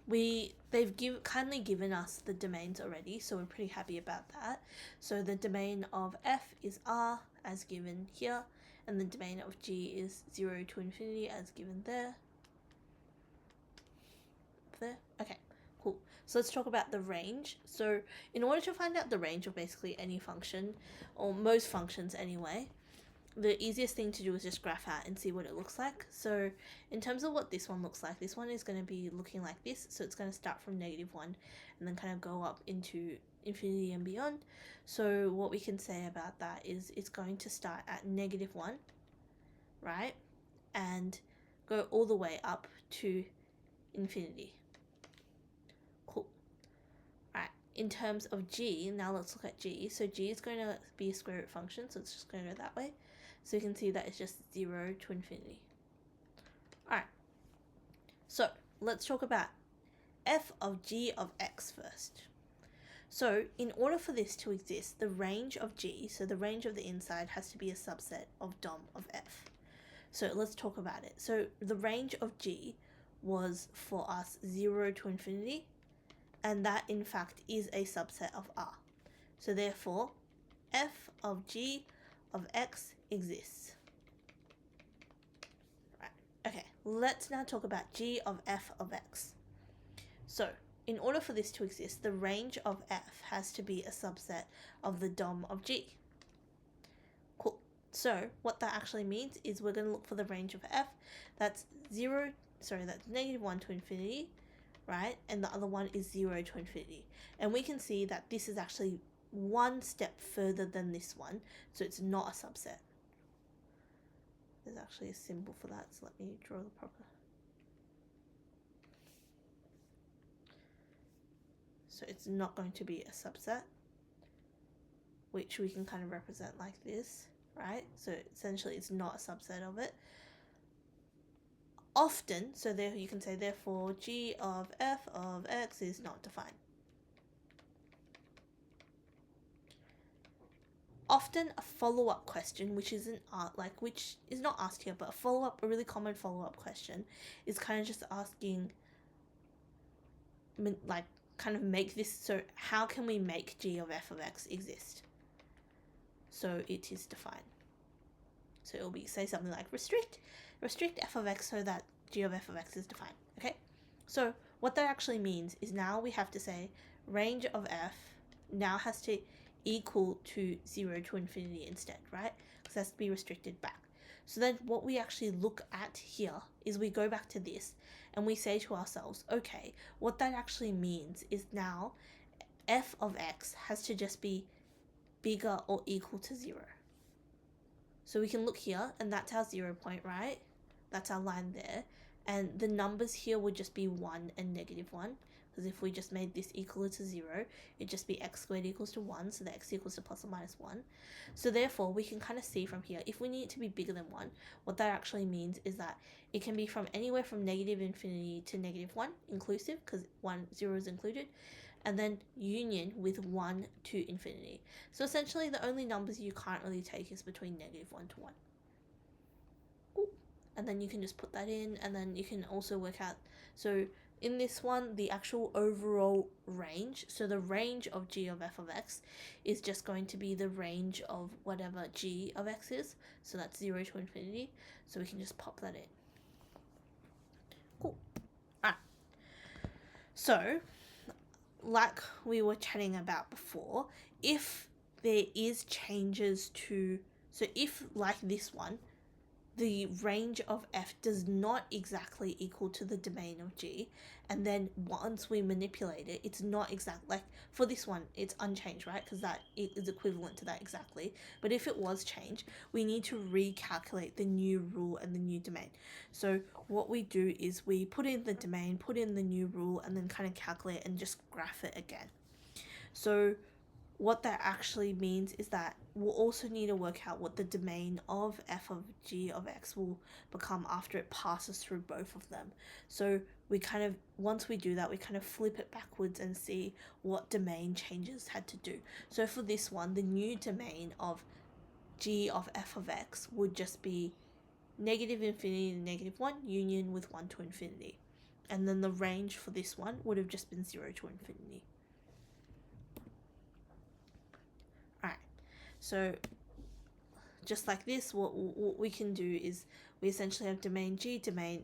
[SPEAKER 1] they've kindly given us the domains already, so we're pretty happy about that. So the domain of f is r as given here, and the domain of g is 0 to infinity as given there. Okay, cool. So let's talk about the range. So in order to find out the range of basically any function, or most functions anyway, the easiest thing to do is just graph out and see what it looks like. So in terms of what this one looks like, this one is going to be looking like this. So it's going to start from -1 and then kind of go up into infinity and beyond. So what we can say about that is it's going to start at -1, right? And go all the way up to infinity. In terms of g, now let's look at g. So g is going to be a square root function, so it's just going to go that way. So you can see that it's just 0 to infinity. Alright, so let's talk about f of g of x first. So in order for this to exist, the range of g, so the range of the inside, has to be a subset of dom of f. So let's talk about it. So the range of g was for us 0 to infinity, and that in fact is a subset of r. So therefore, f of g of x exists. Right. Okay, let's now talk about g of f of x. So in order for this to exist, the range of f has to be a subset of the dom of g. Cool. So what that actually means is we're going to look for the range of f. That's -1 to infinity, right? And the other one is 0 to infinity. And we can see that this is actually one step further than this one, so it's not a subset. There's actually a symbol for that, so let me draw the proper. So it's not going to be a subset, which we can kind of represent like this, right? So essentially it's not a subset of it. Often, so there you can say therefore g of f of x is not defined. Often a follow-up question, which is not asked here, but a really common follow-up question is kind of just asking, like, kind of make this, so how can we make g of f of x exist so it is defined? So it'll be, say something like restrict f of x so that g of f of x is defined, okay? So what that actually means is now we have to say range of f now has to equal to 0 to infinity instead, right? Because it has to be restricted back. So then what we actually look at here is we go back to this and we say to ourselves, okay, what that actually means is now f of x has to just be bigger or equal to 0. So we can look here, and that's our 0 point, right? That's our line there. And the numbers here would just be 1 and negative 1. Because if we just made this equal to 0, it'd just be x squared equals to 1, so the x equals to plus or minus 1. So therefore, we can kind of see from here, if we need it to be bigger than 1, what that actually means is that it can be from anywhere from negative infinity to negative 1 inclusive, because 0 is included, and then union with 1 to infinity. So essentially, the only numbers you can't really take is between negative 1 to 1. Ooh. And then you can just put that in, and then you can also work out, so in this one, the actual overall range, so the range of g of f of x is just going to be the range of whatever g of x is, so that's 0 to infinity, so we can just pop that in. Cool. Alright, so like we were chatting about before, if there is changes to, so if like this one, the range of f does not exactly equal to the domain of g, and then once we manipulate it, it's not exact, like for this one, it's unchanged, right? Because that is equivalent to that exactly. But if it was changed, we need to recalculate the new rule and the new domain. So what we do is we put in the domain, put in the new rule, and then kind of calculate and just graph it again. So what that actually means is that we'll also need to work out what the domain of f of g of x will become after it passes through both of them. So we kind of, once we do that, we kind of flip it backwards and see what domain changes had to do. So for this one, the new domain of g of f of x would just be negative infinity to negative 1 union with 1 to infinity. And then the range for this one would have just been 0 to infinity. So just like this, what we can do is we essentially have domain g, domain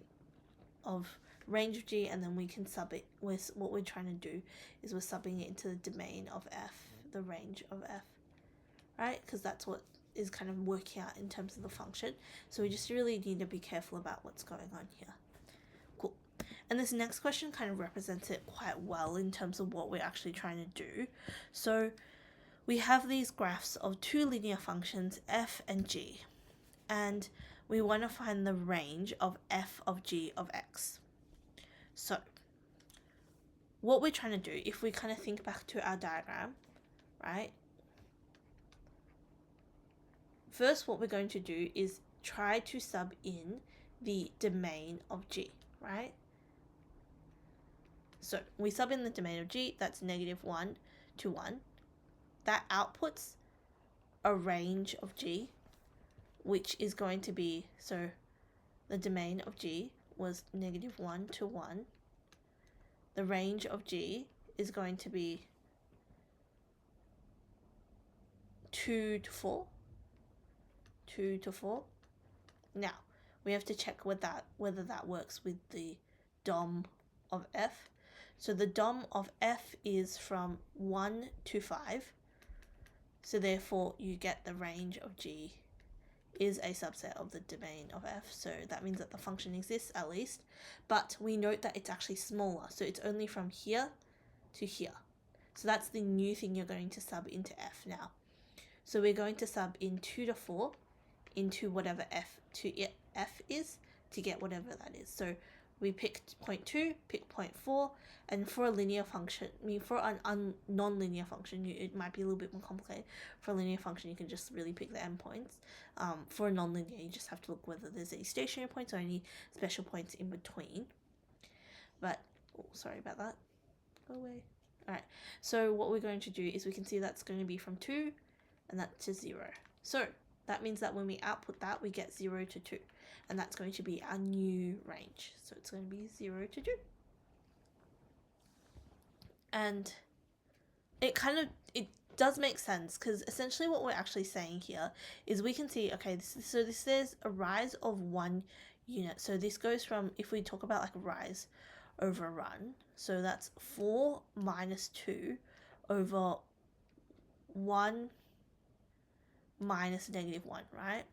[SPEAKER 1] of range of g, and then we can sub it with, what we're trying to do is we're subbing it into the domain of f, the range of f, right? Because that's what is kind of working out in terms of the function. So we just really need to be careful about what's going on here. Cool. And this next question kind of represents it quite well in terms of what we're actually trying to do. So we have these graphs of two linear functions, f and g, and we want to find the range of f of g of x. So what we're trying to do, if we kind of think back to our diagram, right? First, what we're going to do is try to sub in the domain of g, right? So we sub in the domain of g, that's negative 1 to 1. That outputs a range of g, which is going to be, so the domain of g was negative 1 to 1. The range of g is going to be 2 to 4. 2 to 4. Now, we have to check whether that works with the dom of f. So the dom of f is from 1 to 5. So therefore, you get the range of g is a subset of the domain of f. So that means that the function exists at least. But we note that it's actually smaller. So it's only from here to here. So that's the new thing you're going to sub into f now. So we're going to sub in 2 to 4 into whatever f to f is to get whatever that is. So we picked 0.2, pick 0.4, and for a linear function, for a non-linear function, it might be a little bit more complicated. For a linear function, you can just really pick the endpoints. For a non-linear, you just have to look whether there's any stationary points or any special points in between. But, oh, sorry about that. Go away. Alright, so what we're going to do is we can see that's going to be from 2, and that's to 0. So that means that when we output that, we get 0 to 2. And that's going to be our new range. So it's going to be 0 to 2. And it does make sense, because essentially what we're actually saying here is we can see, okay, this is a rise of 1 unit. So this goes from, if we talk about like a rise over a run, so that's 4 minus 2 over 1 minus negative 1, right?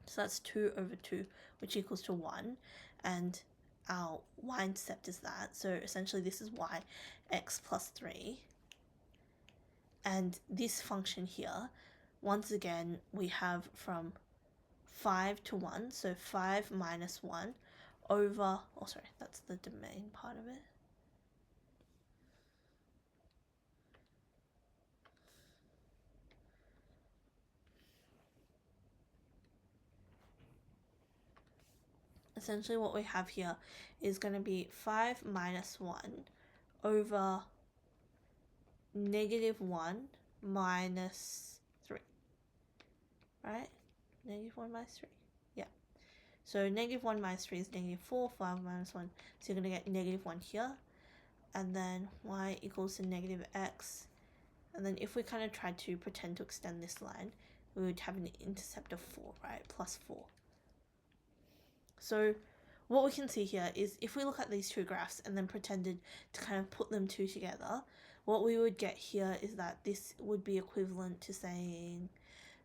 [SPEAKER 1] So that's 2 over 2, which equals to 1, and our y-intercept is that. So essentially this is y, x plus 3. And this function here, once again, we have from 5 to 1, so 5 minus 1 over, oh sorry, that's the domain part of it. Essentially what we have here is going to be 5 minus 1 over negative 1 minus 3, right? Negative 1 minus 3, yeah. So negative 1 minus 3 is negative 4, 5 minus 1, so you're going to get negative 1 here, and then y equals to negative x, and then if we kind of try to pretend to extend this line, we would have an intercept of 4, right? Plus 4. So what we can see here is if we look at these two graphs and then pretended to kind of put them two together, what we would get here is that this would be equivalent to saying,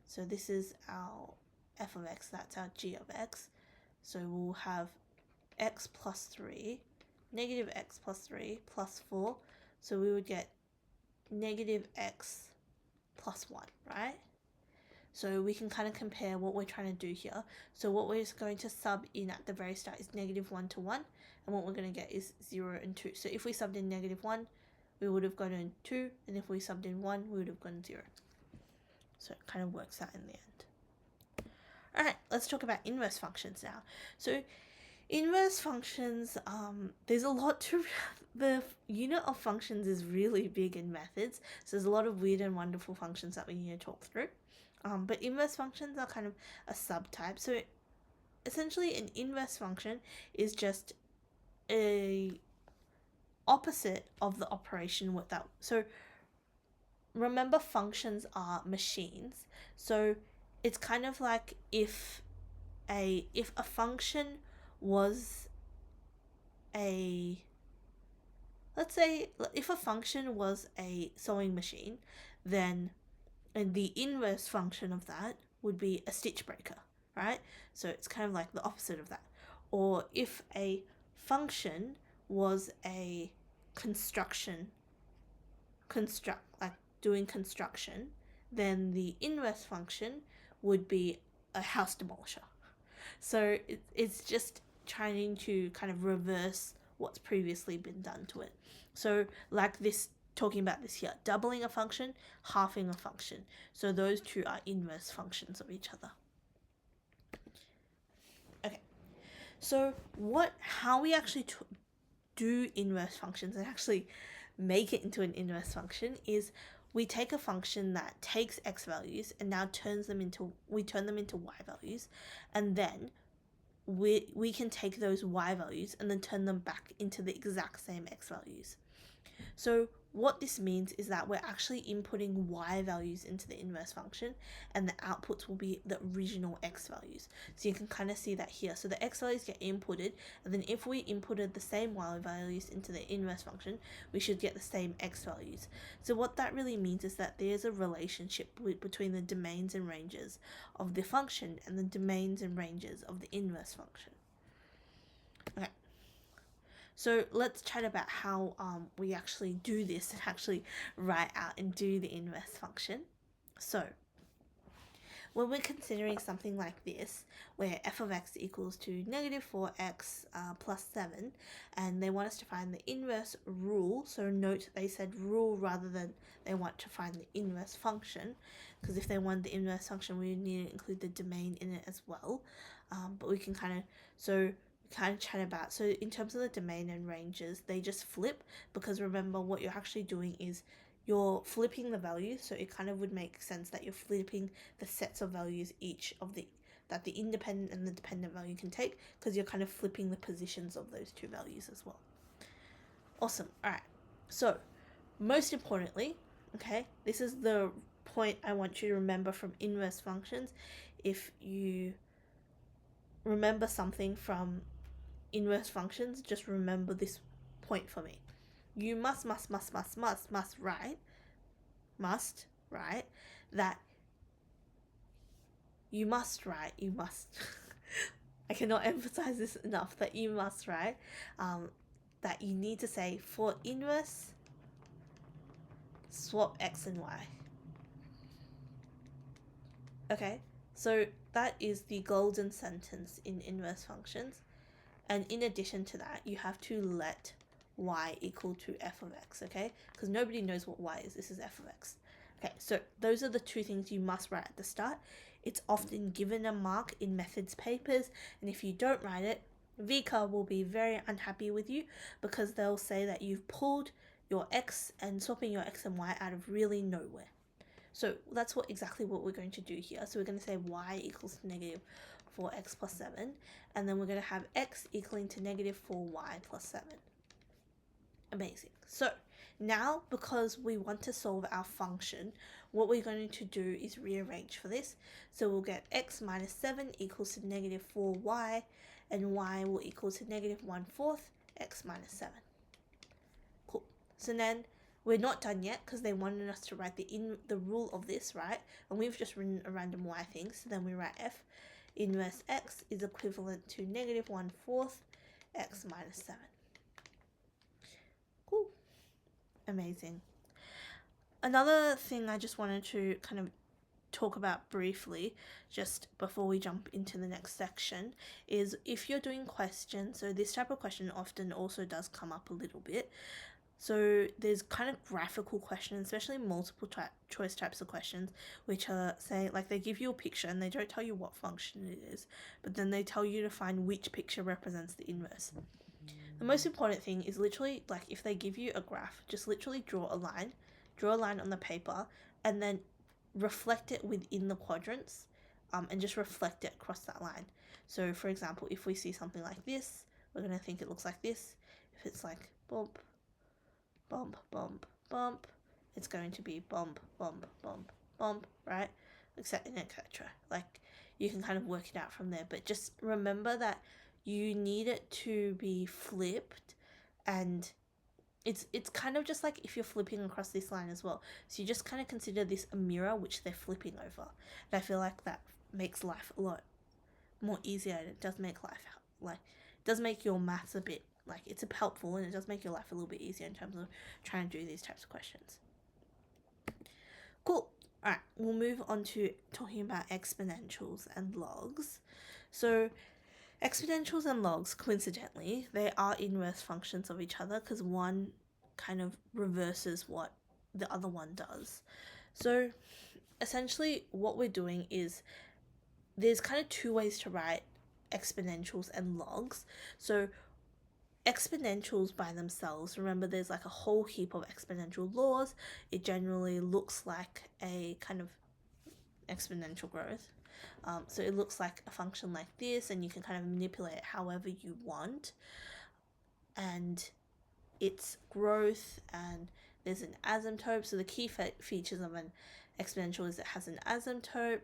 [SPEAKER 1] so this is our f of x, that's our g of x. So we'll have x plus 3, negative x plus 3 plus 4. So we would get negative x plus 1, right? So we can kind of compare what we're trying to do here. So what we're going to sub in at the very start is negative 1 to 1, and what we're going to get is 0 and 2. So if we subbed in negative 1, we would have gotten 2, and if we subbed in 1, we would have gotten 0. So it kind of works out in the end. Alright, let's talk about inverse functions now. So inverse functions, there's a lot to, the unit of functions is really big in methods, so there's a lot of weird and wonderful functions that we need to talk through. But inverse functions are kind of a subtype. So essentially an inverse function is just a opposite of the operation with that. So remember, functions are machines. So it's kind of like if a function was let's say if a function was a sewing machine, then and the inverse function of that would be a stitch breaker, right? So it's kind of like the opposite of that. Or if a function was a like doing construction, then the inverse function would be a house demolisher. So it's just trying to kind of reverse what's previously been done to it. So like this, talking about this here, doubling a function, halving a function. So those two are inverse functions of each other. Okay, so how we actually do inverse functions and actually make it into an inverse function is we take a function that takes x values and now turn them into y values, and then we can take those y values and then turn them back into the exact same x values. So what this means is that we're actually inputting y values into the inverse function, and the outputs will be the original x values. So you can kind of see that here. So the x values get inputted, and then if we inputted the same y values into the inverse function, we should get the same x values. So what that really means is that there's a relationship between the domains and ranges of the function and the domains and ranges of the inverse function. Okay. So let's chat about how we actually do this and actually write out and do the inverse function. So when we're considering something like this, where f of x equals to negative 4x plus 7, and they want us to find the inverse rule, so note they said rule rather than they want to find the inverse function, because if they want the inverse function, we need to include the domain in it as well. But we can kind of chat about, so in terms of the domain and ranges, they just flip, because remember what you're actually doing is you're flipping the values, so it kind of would make sense that you're flipping the sets of values each of that the independent and the dependent value can take, because you're kind of flipping the positions of those two values as well. Awesome. All right, so most importantly, okay, this is the point I want you to remember from inverse functions. If you remember something from inverse functions, just remember this point for me. You must write that you must I cannot emphasize this enough, that you must write that you need to say, for inverse, swap x and y. Okay, so that is the golden sentence in inverse functions. And in addition to that, you have to let y equal to f of x, okay? Because nobody knows what y is. This is f of x. Okay, so those are the two things you must write at the start. It's often given a mark in methods papers, and if you don't write it, VCA will be very unhappy with you because they'll say that you've pulled your x and swapping your x and y out of really nowhere. So that's exactly what we're going to do here. So we're going to say y equals negative 4x plus 7, and then we're going to have x equaling to negative 4y plus 7. Amazing. So now, because we want to solve our function, what we're going to do is rearrange for this. So we'll get x minus 7 equals to negative 4y, and y will equal to negative 1/4 x minus 7. Cool. So then we're not done yet because they wanted us to write the rule of this, right? And we've just written a random y thing. So then we write f inverse x is equivalent to negative 1/4 x minus 7. Cool. Amazing. Another thing I just wanted to kind of talk about briefly, just before we jump into the next section, is if you're doing questions, so this type of question often also does come up a little bit. So there's kind of graphical questions, especially multiple choice types of questions, which are, say, like they give you a picture and they don't tell you what function it is, but then they tell you to find which picture represents the inverse. The most important thing is literally, like, if they give you a graph, just literally draw a line on the paper, and then reflect it within the quadrants, and just reflect it across that line. So, for example, if we see something like this, we're going to think it looks like this. If it's like bump, bump, bump, bump, it's going to be bump, bump, bump, bump, right? Etc. Like, you can kind of work it out from there, but just remember that you need it to be flipped, and it's kind of just like if you're flipping across this line as well. So you just kind of consider this a mirror which they're flipping over. And I feel like that makes life a lot more easier, and it does make life, like, it does make your maths a bit, like, it's helpful, and it does make your life a little bit easier in terms of trying to do these types of questions. Cool. Alright, we'll move on to talking about exponentials and logs. So exponentials and logs, coincidentally, they are inverse functions of each other because one kind of reverses what the other one does. So essentially what we're doing is there's kind of two ways to write exponentials and logs. So exponentials by themselves, remember there's like a whole heap of exponential laws. It generally looks like a kind of exponential growth. So it looks like a function like this, and you can kind of manipulate it however you want. And it's growth, and there's an asymptote. So the key features of an exponential is it has an asymptote,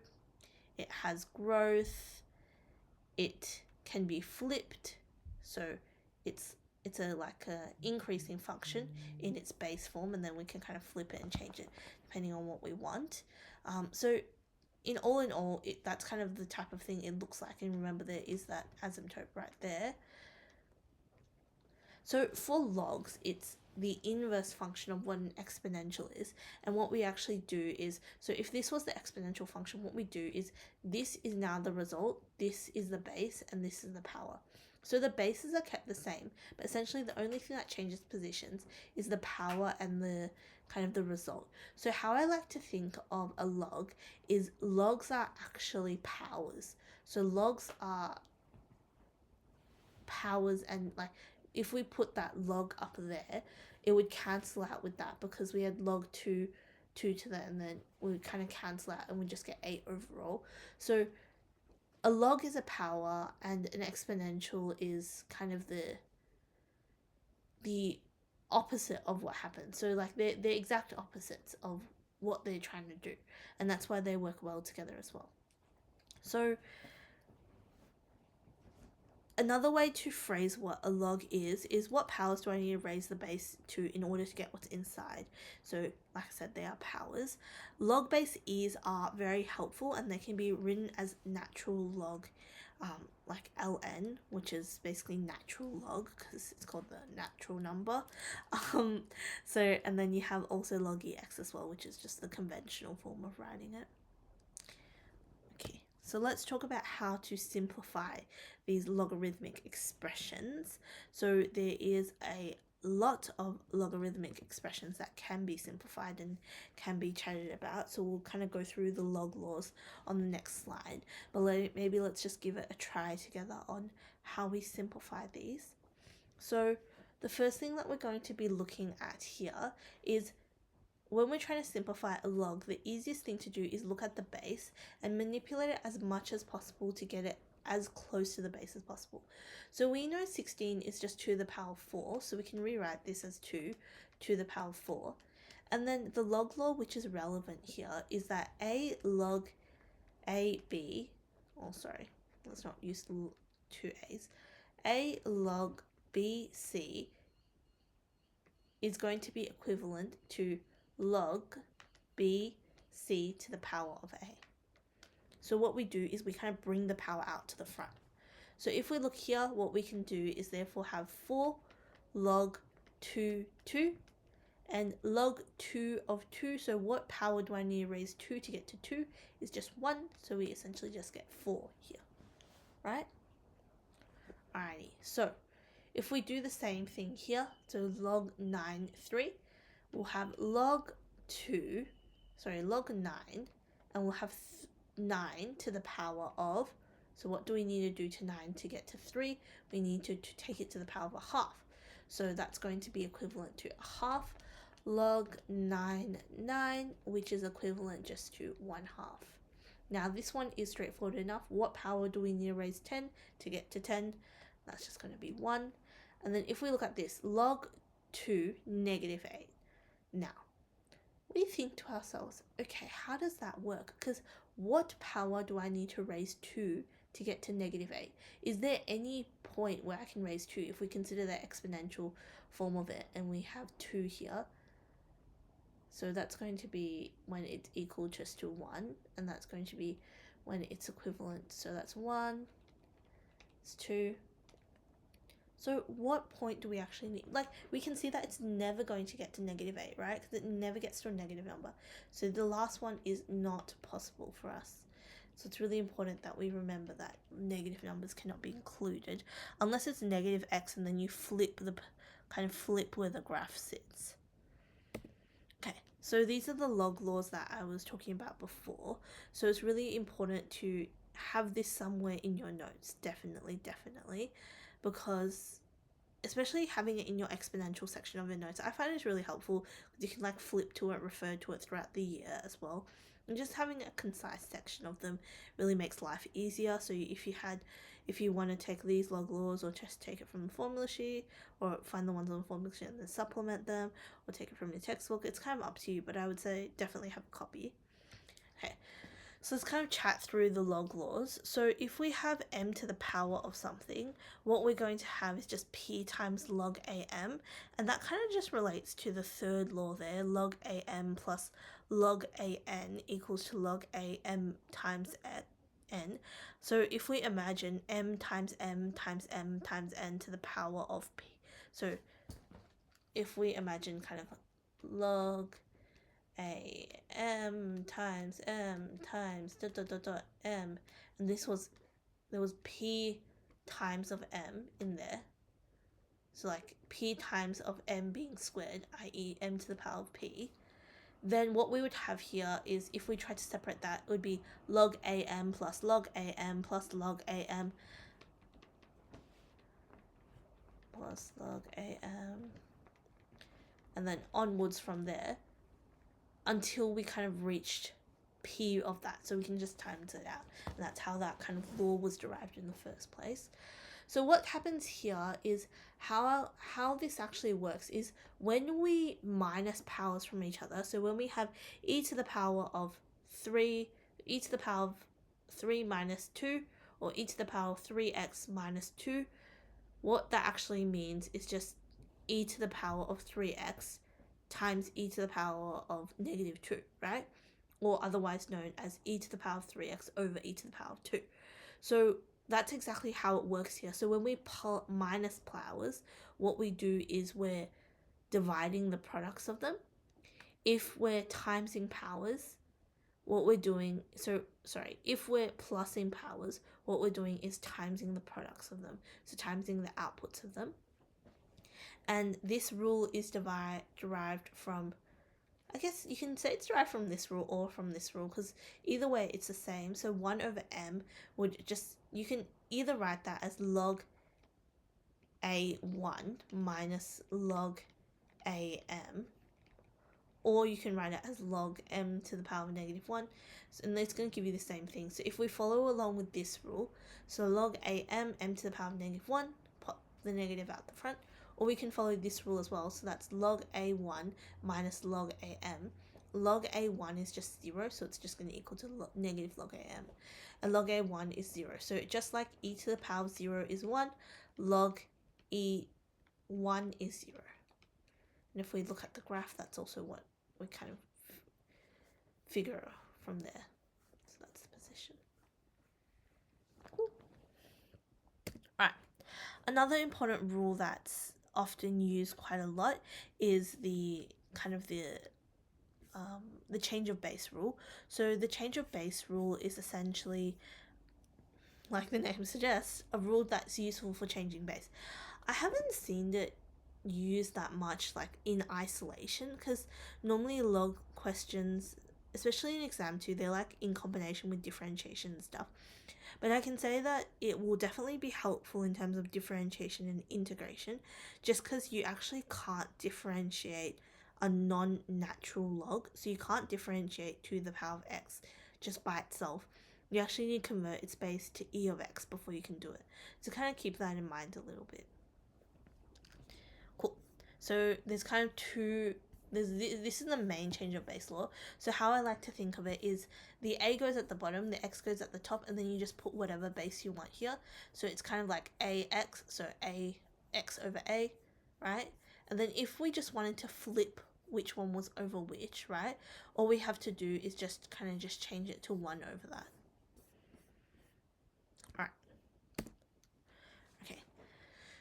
[SPEAKER 1] it has growth, it can be flipped. So it's a increasing function in its base form, and then we can kind of flip it and change it depending on what we want. So in all, that's kind of the type of thing it looks like. And remember, there is that asymptote right there. So for logs, it's the inverse function of what an exponential is. And what we actually do is, so if this was the exponential function, what we do is this is now the result, this is the base, and this is the power. So the bases are kept the same, but essentially the only thing that changes positions is the power and the kind of the result. So how I like to think of a log is logs are actually powers. So logs are powers, and like if we put that log up there, it would cancel out with that because we had log 2 to that, and then we would kind of cancel out and we just get 8 overall. So a log is a power, and an exponential is kind of the opposite of what happens. So like they're exact opposites of what they're trying to do, and that's why they work well together as well. So another way to phrase what a log is what powers do I need to raise the base to in order to get what's inside? So like I said, they are powers. Log base e's are very helpful, and they can be written as natural log, like ln, which is basically natural log because it's called the natural number. So and then you have also log ex as well, which is just the conventional form of writing it. Okay, so let's talk about how to simplify these logarithmic expressions. So there is a lot of logarithmic expressions that can be simplified and can be chatted about. So we'll kind of go through the log laws on the next slide. But maybe let's just give it a try together on how we simplify these. So the first thing that we're going to be looking at here is when we're trying to simplify a log, the easiest thing to do is look at the base and manipulate it as much as possible to get it as close to the base as possible. So we know 16 is just 2 to the power 4, so we can rewrite this as 2 to the power 4. And then the log law, which is relevant here, is that a log ab, oh sorry, let's not use two a's, a log bc is going to be equivalent to log bc to the power of a. So what we do is we kind of bring the power out to the front. So if we look here, what we can do is therefore have 4 log 2 and log 2 of 2. So what power do I need to raise 2 to get to 2 is just 1. So we essentially just get 4 here, right? Alrighty, so if we do the same thing here, so log 9 3, we'll have log 9, and we'll have 9 to the power of, so what do we need to do to 9 to get to 3? We need to take it to the power of a half. So that's going to be equivalent to a half log 9, which is equivalent just to 1/2. Now this one is straightforward enough. What power do we need to raise 10 to get to 10? That's just going to be 1. And then if we look at this, log 2 negative 8. Now, we think to ourselves, okay, how does that work? Because what power do I need to raise 2 to get to negative 8? Is there any point where I can raise 2 if we consider the exponential form of it and we have 2 here? So that's going to be when it's equal just to 1, and that's going to be when it's equivalent. So that's 1, it's 2. So what point do we actually need? Like, we can see that it's never going to get to negative 8, right? Because it never gets to a negative number. So the last one is not possible for us. So it's really important that we remember that negative numbers cannot be included unless it's negative x and then you flip where the graph sits. Okay, so these are the log laws that I was talking about before. So it's really important to have this somewhere in your notes, definitely, because especially having it in your exponential section of your notes, I find it's really helpful because you can like flip to it, refer to it throughout the year as well. And just having a concise section of them really makes life easier. So if you want to take these log laws or just take it from the formula sheet or find the ones on the formula sheet and then supplement them or take it from your textbook, it's kind of up to you, but I would say definitely have a copy. Okay. So let's kind of chat through the log laws. So if we have m to the power of something, what we're going to have is just p times log am, and that kind of just relates to the third law there, log am plus log an equals to log am times n. So if we imagine m times m times m times n to the power of p, so if we imagine kind of log am times m times m, and there was p times of m in there, so like p times of m being squared, i.e. m to the power of p, then what we would have here is, if we try to separate that, it would be log am plus log am plus log am plus log am, and then onwards from there until we kind of reached p of that, so we can just times it out, and that's how that kind of law was derived in the first place. So what happens here is how this actually works is when we minus powers from each other, so when we have e to the power of 3, e to the power of 3 minus 2, or e to the power of 3x minus 2, what that actually means is just e to the power of 3x times e to the power of negative 2, right? Or otherwise known as e to the power of 3x over e to the power of 2. So that's exactly how it works here. So when we minus powers, what we do is we're dividing the products of them. If we're timesing powers, what we're doing, if we're plusing powers, what we're doing is timesing the products of them. So timesing the outputs of them. And this rule is derived from, I guess you can say it's derived from this rule or from this rule, because either way it's the same. So 1 over m would just, you can either write that as log a1 minus log am, or you can write it as log m to the power of negative 1, and it's going to give you the same thing. So if we follow along with this rule, so log am, m to the power of negative 1, pop the negative out the front, or we can follow this rule as well, so that's log a1 minus log am. Log a1 is just 0, so it's just going to equal to negative log am, and log a1 is 0. So just like e to the power of 0 is 1, log e1 is 0. And if we look at the graph, that's also what we kind of figure from there. So that's the position. Cool. Alright. Another important rule that's often used quite a lot is the change of base rule. So the change of base rule is essentially, like the name suggests, a rule that's useful for changing base. I haven't seen it used that much like in isolation, because normally log questions, especially in exam 2, they're like in combination with differentiation and stuff. But I can say that it will definitely be helpful in terms of differentiation and integration, just because you actually can't differentiate a non-natural log. So you can't differentiate 2 to the power of x just by itself. You actually need to convert its base to e of x before you can do it. So kind of keep that in mind a little bit. Cool. So there's kind of two, this is the main change of base law. So how I like to think of it is the a goes at the bottom, the x goes at the top, and then you just put whatever base you want here. So it's kind of like ax, so ax over a, right? And then if we just wanted to flip which one was over which, right, all we have to do is just kind of just change it to 1 over that. Alright. Okay.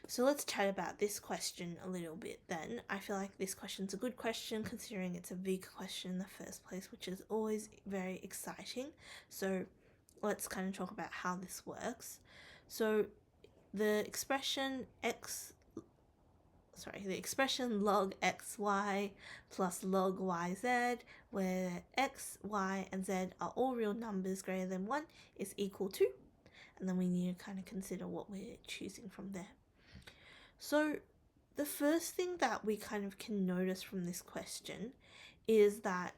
[SPEAKER 1] So let's chat about this question a little bit then. I feel like this question's a good question considering it's a big question in the first place, which is always very exciting. So let's kind of talk about how this works. So the expression log xy plus log yz, where x, y, and z are all real numbers greater than 1, is equal to, and then we need to kind of consider what we're choosing from there. So the first thing that we kind of can notice from this question is that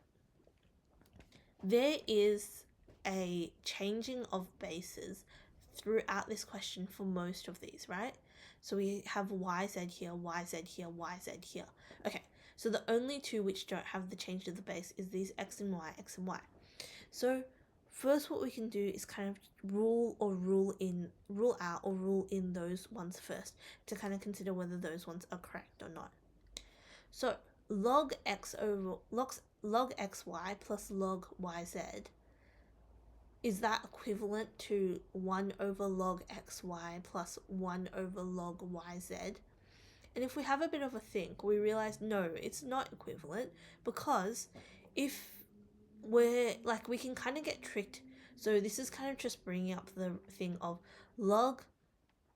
[SPEAKER 1] there is a changing of bases throughout this question for most of these, right? So we have yz here, yz here, yz here. Okay, so the only two which don't have the change of the base is these x and y, x and y. So first what we can do is kind of rule out or rule in those ones first to kind of consider whether those ones are correct or not. So log xy plus log yz, is that equivalent to 1 over log xy plus 1 over log yz? And if we have a bit of a think, we realize no, it's not equivalent, because if we're like, we can kind of get tricked. So this is kind of just bringing up the thing of log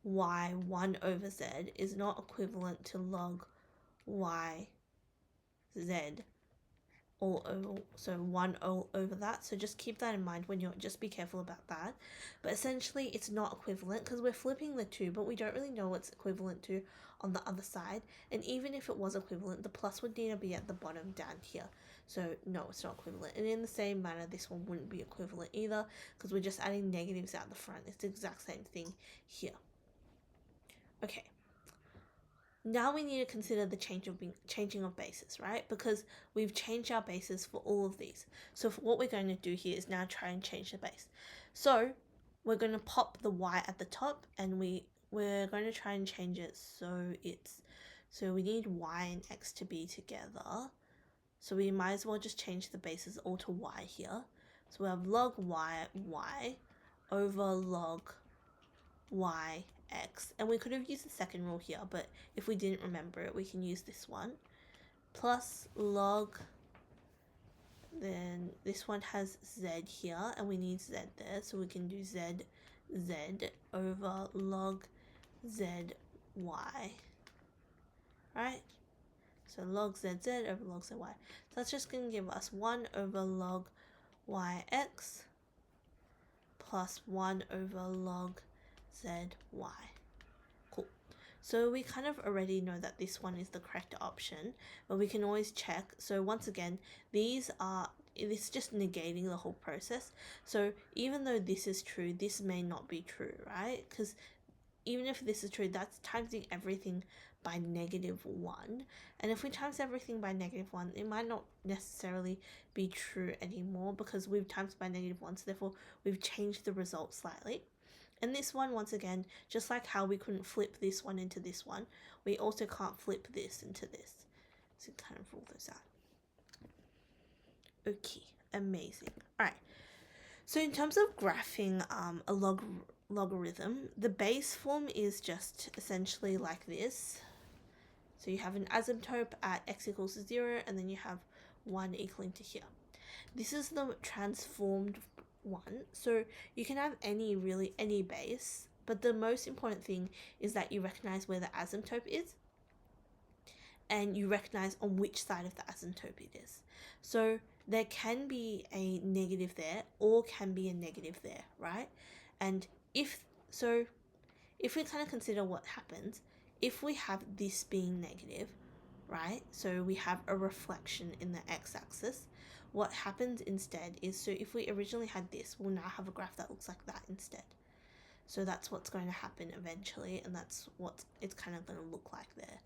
[SPEAKER 1] y 1 over z is not equivalent to log y z all over, so 1 all over that. So just keep that in mind when you're, just be careful about that. But essentially it's not equivalent because we're flipping the 2, but we don't really know what's equivalent to on the other side. And even if it was equivalent, the plus would need to be at the bottom down here. So no, it's not equivalent. And in the same manner, this one wouldn't be equivalent either, because we're just adding negatives out the front. It's the exact same thing here. Okay. Now we need to consider the changing of bases, right? Because we've changed our bases for all of these. So what we're going to do here is now try and change the base. So we're going to pop the y at the top, and we're going to try and change it so we need y and x to be together. So we might as well just change the bases all to y here. So we have log y over log y x, and we could have used the second rule here, but if we didn't remember it, we can use this one, plus log, then this one has z here, and we need z there, so we can do z over log z y, right? So log z over log zy. So that's just going to give us 1 over log yx plus 1 over log zy. Cool. So we kind of already know that this one is the correct option, but we can always check. So once again, it's just negating the whole process. So even though this is true, this may not be true, right? Because even if this is true, that's timesing everything by -1. And if we times everything by -1, it might not necessarily be true anymore because we've times by -1, so therefore we've changed the result slightly. And this one, once again, just like how we couldn't flip this one into this one, we also can't flip this into this. So kind of rule those out. Okay, amazing. All right. So in terms of graphing a logarithm, the base form is just essentially like this. So you have an asymptote at x equals 0, and then you have 1 equaling to here. This is the transformed one. So you can have any base, but the most important thing is that you recognize where the asymptote is, and you recognize on which side of the asymptote it is. So there can be a negative there, or can be a negative there, right? And if we kind of consider what happens, if we have this being negative, right? So we have a reflection in the x-axis. What happens instead is, so if we originally had this, we'll now have a graph that looks like that instead. So that's what's going to happen eventually, and that's what it's kind of going to look like there.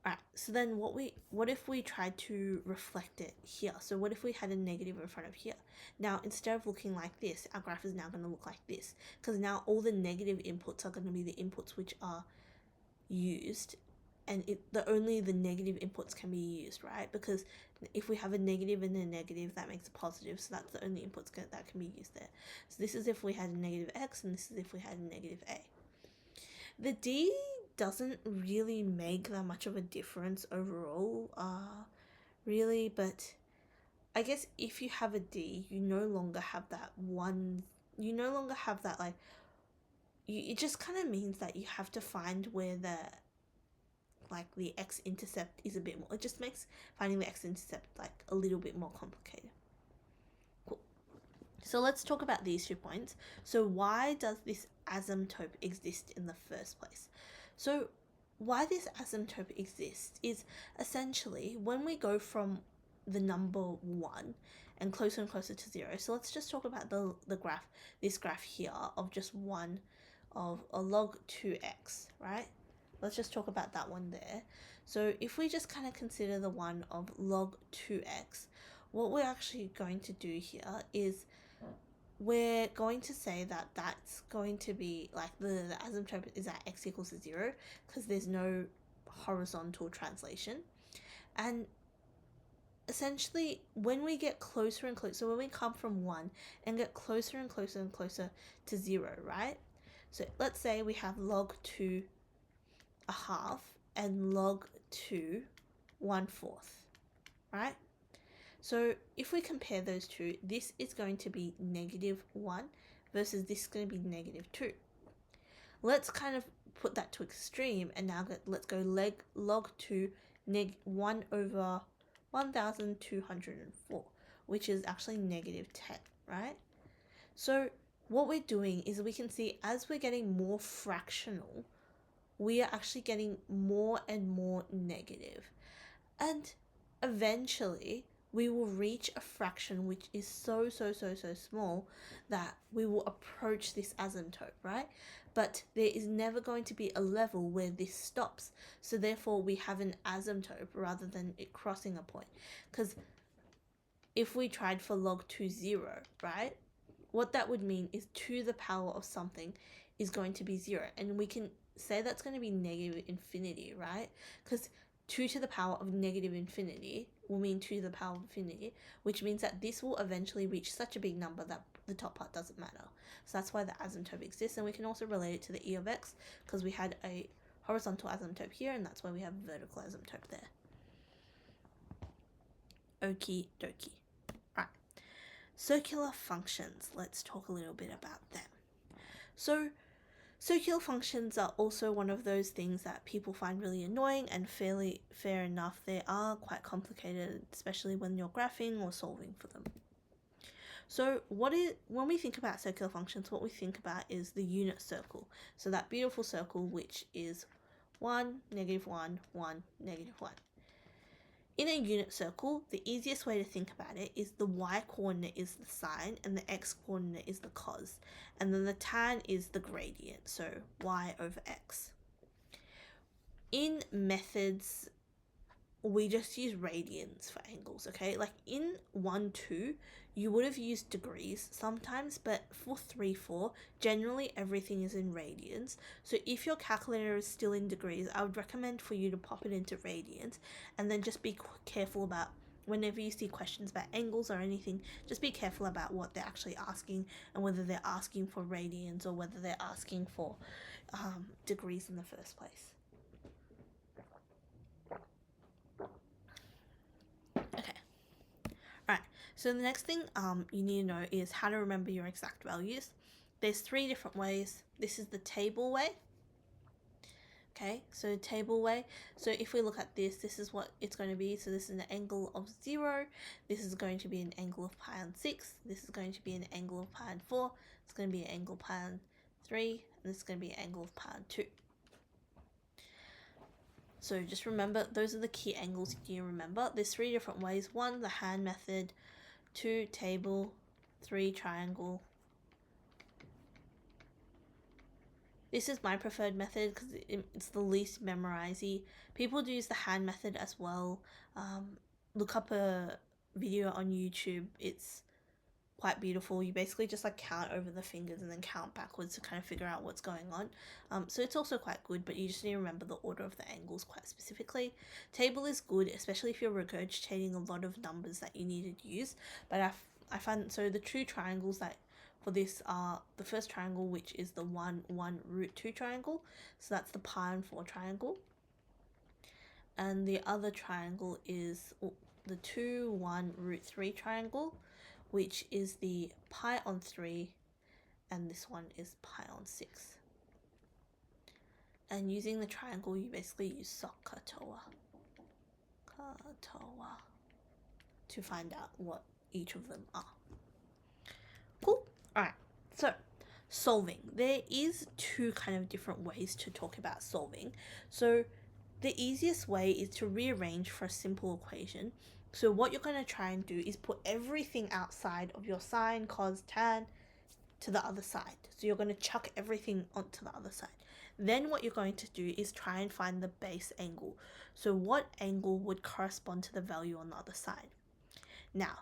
[SPEAKER 1] Alright, so then what if we tried to reflect it here? So what if we had a negative in front of here? Now, instead of looking like this, our graph is now going to look like this, because now all the negative inputs are going to be the inputs which are used, and only the negative inputs can be used, right? Because if we have a negative and a negative, that makes a positive, so that's the only inputs that can be used there. So this is if we had a negative x, and this is if we had a negative a. The d doesn't really make that much of a difference overall, really, but I guess if you have a d, you no longer have that like, it just kind of means that you have to find where the x-intercept is a bit more. It just makes finding the x-intercept like a little bit more complicated. Cool. So let's talk about these 2 points. So why does this asymptote exist in the first place? So why this asymptote exists is essentially when we go from the number 1 and closer to 0. So let's just talk about this graph here of just 1 of a log 2x, right? Let's just talk about that one there. So if we just kind of consider the one of log 2x, what we're actually going to do here is we're going to say that that's going to be like the asymptote is at x equals 0 because there's no horizontal translation. And essentially when we get closer and closer, so when we come from 1 and get closer and closer to 0, right? So let's say we have log 2 a half and log 2 1/4, right? So if we compare those two, this is going to be -1 versus this is going to be -2. Let's kind of put that to extreme, and now let's go log 2 1 over 1204, which is actually -10, right? So what we're doing is we can see as we're getting more fractional, we are actually getting more and more negative. And eventually, we will reach a fraction which is so small that we will approach this asymptote, right? but there is never going to be a level where this stops. So therefore we have an asymptote rather than it crossing a point. Because if we tried for log 2, 0, right, what that would mean is 2 the power of something is going to be 0. And we can say that's going to be negative infinity, right? Because 2 to the power of negative infinity will mean 2 to the power of infinity, which means that this will eventually reach such a big number that the top part doesn't matter. So that's why the asymptote exists. And we can also relate it to the E of x, because we had a horizontal asymptote here, and that's why we have a vertical asymptote there. Okie dokie. Right. Circular functions. Let's talk a little bit about them. So circular functions are also one of those things that people find really annoying, and fair enough, they are quite complicated, especially when you're graphing or solving for them. So when we think about circular functions, what we think about is the unit circle. So that beautiful circle which is 1, -1, 1, -1. In a unit circle, the easiest way to think about it is the y-coordinate is the sine and the x-coordinate is the cos. And then the tan is the gradient, so y over x. In methods, we just use radians for angles, okay? Like in 1, 2, you would have used degrees sometimes, but for 3, 4, generally everything is in radians. So if your calculator is still in degrees, I would recommend for you to pop it into radians, and then just be careful about whenever you see questions about angles or anything, just be careful about what they're actually asking and whether they're asking for radians or whether they're asking for degrees in the first place. So the next thing you need to know is how to remember your exact values. There's 3 different ways. This is the table way. Okay, so table way. So if we look at this, this is what it's going to be. So this is an angle of 0. This is going to be an angle of pi on 6. This is going to be an angle of pi on 4. It's going to be an angle of pi on 3. And this is going to be an angle of pi on 2. So just remember, those are the key angles you need to remember. There's 3 different ways. 1, the hand method. 2, table. 3, triangle. This is my preferred method because it's the least memorizey. People do use the hand method as well. Look up a video on YouTube. It's quite beautiful. You basically just like count over the fingers and then count backwards to kind of figure out what's going on. So it's also quite good, but you just need to remember the order of the angles quite specifically. Table is good, especially if you're regurgitating a lot of numbers that you need to use. But I find, so the 2 triangles that for this are the first triangle, which is the 1, 1, root 2 triangle. So that's the pi on 4 triangle. And the other triangle is the 2, 1, root 3 triangle, which is the pi on 3, and this one is pi on 6. And using the triangle, you basically use SOHCAHTOA to find out what each of them are. Cool. Alright, so solving. There is 2 kind of different ways to talk about solving. So the easiest way is to rearrange for a simple equation. So what you're going to try and do is put everything outside of your sine, cos, tan to the other side. So you're going to chuck everything onto the other side. Then what you're going to do is try and find the base angle. So what angle would correspond to the value on the other side? Now,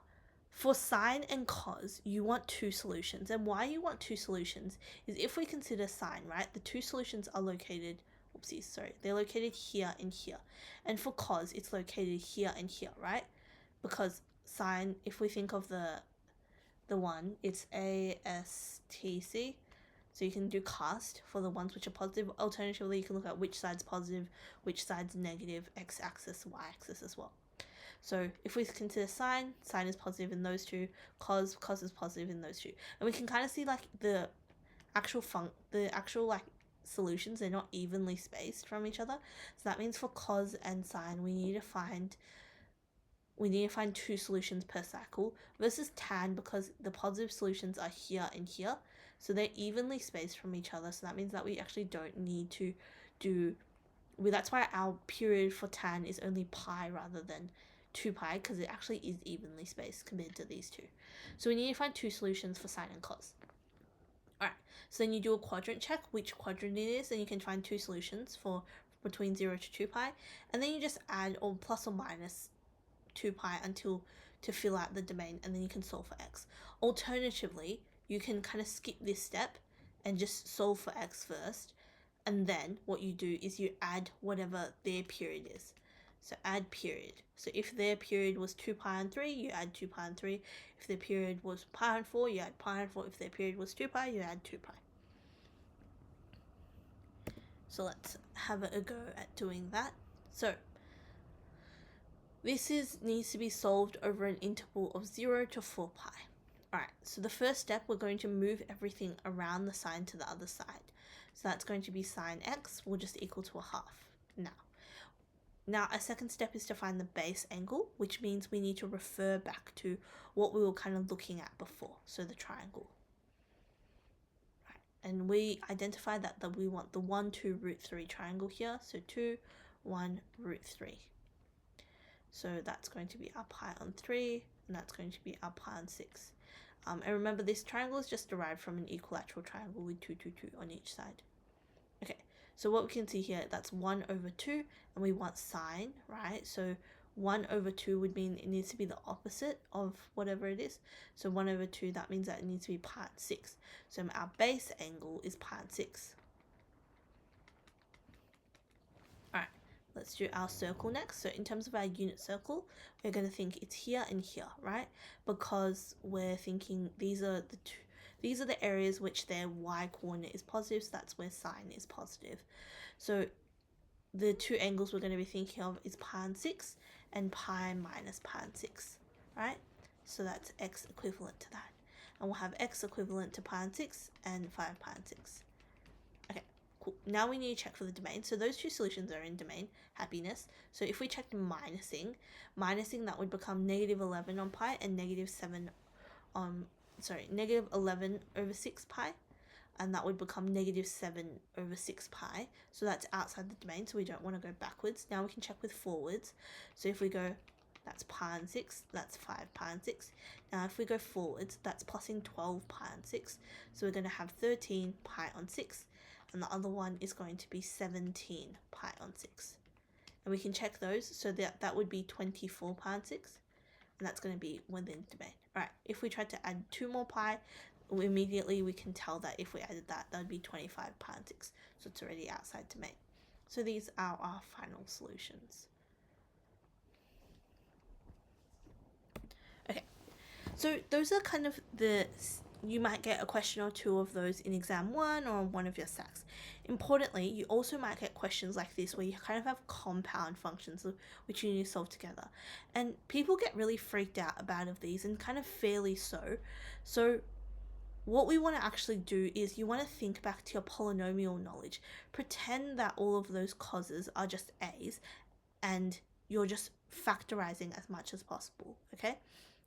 [SPEAKER 1] for sine and cos, you want 2 solutions. And why you want 2 solutions is if we consider sine, right? The 2 solutions are located, they're located here and here. And for cos, it's located here and here, right? Because sine, if we think of the one, it's ASTC. So you can do cast for the ones which are positive. Alternatively, you can look at which side's positive, which side's negative, x-axis, y-axis as well. So if we consider sine is positive in those 2, cos is positive in those 2. And we can kind of see like the actual like solutions, they're not evenly spaced from each other. So that means for cos and sine, we need to find 2 solutions per cycle versus tan, because the positive solutions are here and here. So they're evenly spaced from each other. So that means that we actually don't need to do, that's why our period for tan is only pi rather than 2 pi, because it actually is evenly spaced compared to these 2. So we need to find 2 solutions for sine and cos. Alright, so then you do a quadrant check, which quadrant it is, and you can find two solutions for between 0 to 2 pi, and then you just add or plus or minus 2 pi until to fill out the domain, and then you can solve for x. Alternatively, you can kind of skip this step and just solve for x first, and then what you do is you add whatever their period is. So add period. So if their period was 2 pi and 3, you add 2 pi and 3. If their period was pi and 4, you add pi and 4. If their period was 2 pi, you add 2 pi. So let's have a go at doing that. So this needs to be solved over an interval of 0 to 4 pi. Alright, so the first step, we're going to move everything around the sign to the other side. So that's going to be sine x will just equal to a half. Now a second step is to find the base angle, which means we need to refer back to what we were kind of looking at before, so the triangle. Right. And we identified that we want the 1, 2, root 3 triangle here, so 2, 1, root 3. So that's going to be up high on 3, and that's going to be up high on 6. And remember, this triangle is just derived from an equilateral triangle with 2, 2, 2 on each side. Okay, so what we can see here, that's 1 over 2, and we want sine, right? So 1 over 2 would mean it needs to be the opposite of whatever it is. So 1 over 2, that means that it needs to be pi and 6. So our base angle is pi and 6. Alright, let's do our circle next. So in terms of our unit circle, we're going to think it's here and here, right? Because we're thinking these are the areas which their y coordinate is positive, so that's where sine is positive. So the two angles we're going to be thinking of is pi and 6 and pi minus pi and 6, right? So that's x equivalent to that. And we'll have x equivalent to pi and 6 and 5 pi and 6. Okay, cool. Now we need to check for the domain. So those two solutions are in domain, happiness. So if we check minusing, that would become negative 11 on pi and negative 11 over 6 pi, and that would become negative 7 over 6 pi. So that's outside the domain, so we don't want to go backwards. Now we can check with forwards. So if we go, that's pi and 6, that's 5 pi and 6. Now if we go forwards, that's plusing 12 pi and 6. So we're going to have 13 pi on 6, and the other one is going to be 17 pi on 6. And we can check those, so that would be 24 pi and 6. And that's going to be within domain. Alright, if we tried to add 2 more pi, immediately we can tell that if we added that would be 25 pi and 6. So it's already outside domain. So these are our final solutions. Okay, so those are kind of you might get a question or two of those in exam 1 or one of your stacks. Importantly, you also might get questions like this where you kind of have compound functions which you need to solve together. And people get really freaked out about these, and kind of fairly so. So what we want to actually do is you want to think back to your polynomial knowledge. Pretend that all of those causes are just a's and you're just factorizing as much as possible, okay?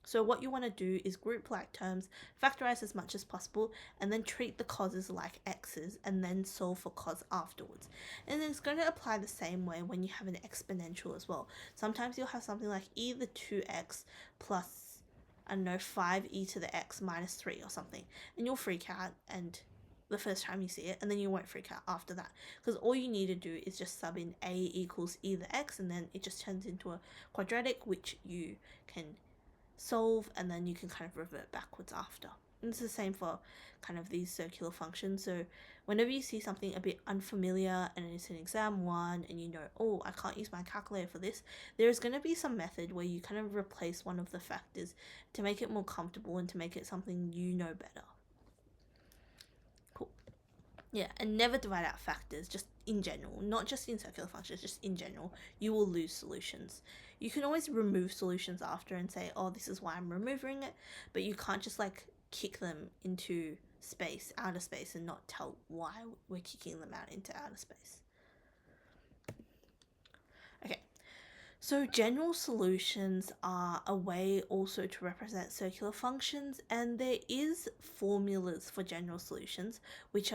[SPEAKER 1] So what you want to do is group like terms, factorize as much as possible, and then treat the causes like x's, and then solve for cos afterwards. And it's going to apply the same way when you have an exponential as well. Sometimes you'll have something like e to the 2x plus, I don't know, 5e to the x minus 3 or something, and you'll freak out and the first time you see it, and then you won't freak out after that, because all you need to do is just sub in a equals e to the x, and then it just turns into a quadratic which you can solve, and then you can kind of revert backwards after. And it's the same for kind of these circular functions. So whenever you see something a bit unfamiliar and it's in exam 1 and you know, oh, I can't use my calculator for this, there's going to be some method where you kind of replace one of the factors to make it more comfortable and to make it something you know better. Cool. Yeah, and never divide out factors, just in general, not just in circular functions, just in general. You will lose solutions. You can always remove solutions after and say, oh, this is why I'm removing it, but you can't just like kick them into space, outer space, and not tell why we're kicking them out into outer space. Okay, so general solutions are a way also to represent circular functions, and there is formulas for general solutions which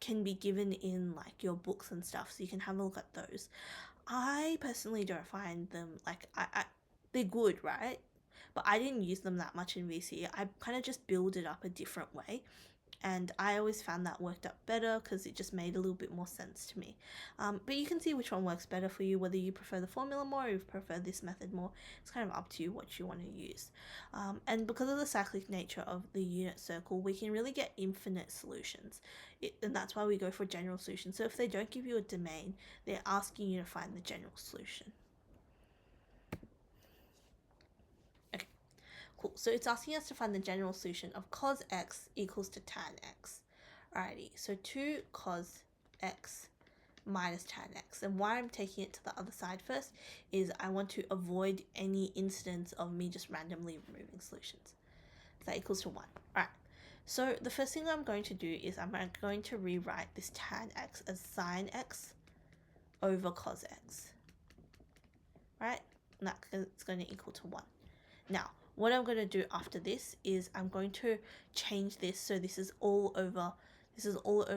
[SPEAKER 1] can be given in like your books and stuff, so you can have a look at those. I personally don't find them like they're good, right? But I didn't use them that much in VCE. I kind of just build it up a different way, and I always found that worked out better because it just made a little bit more sense to me. But you can see which one works better for you, whether you prefer the formula more or you prefer this method more. It's kind of up to you what you want to use. And because of the cyclic nature of the unit circle, we can really get infinite solutions. And that's why we go for general solutions. So if they don't give you a domain, they're asking you to find the general solution. Okay, cool. So it's asking us to find the general solution of cos x equals to tan x. Alrighty, so 2 cos x minus tan x. And why I'm taking it to the other side first is I want to avoid any incidence of me just randomly removing solutions. So that equals to 1. Alright, so the first thing I'm going to do is I'm going to rewrite this tan x as sine x over cos x. Right? And that's going to equal to 1. Now, what I'm going to do after this is I'm going to change this so this is all over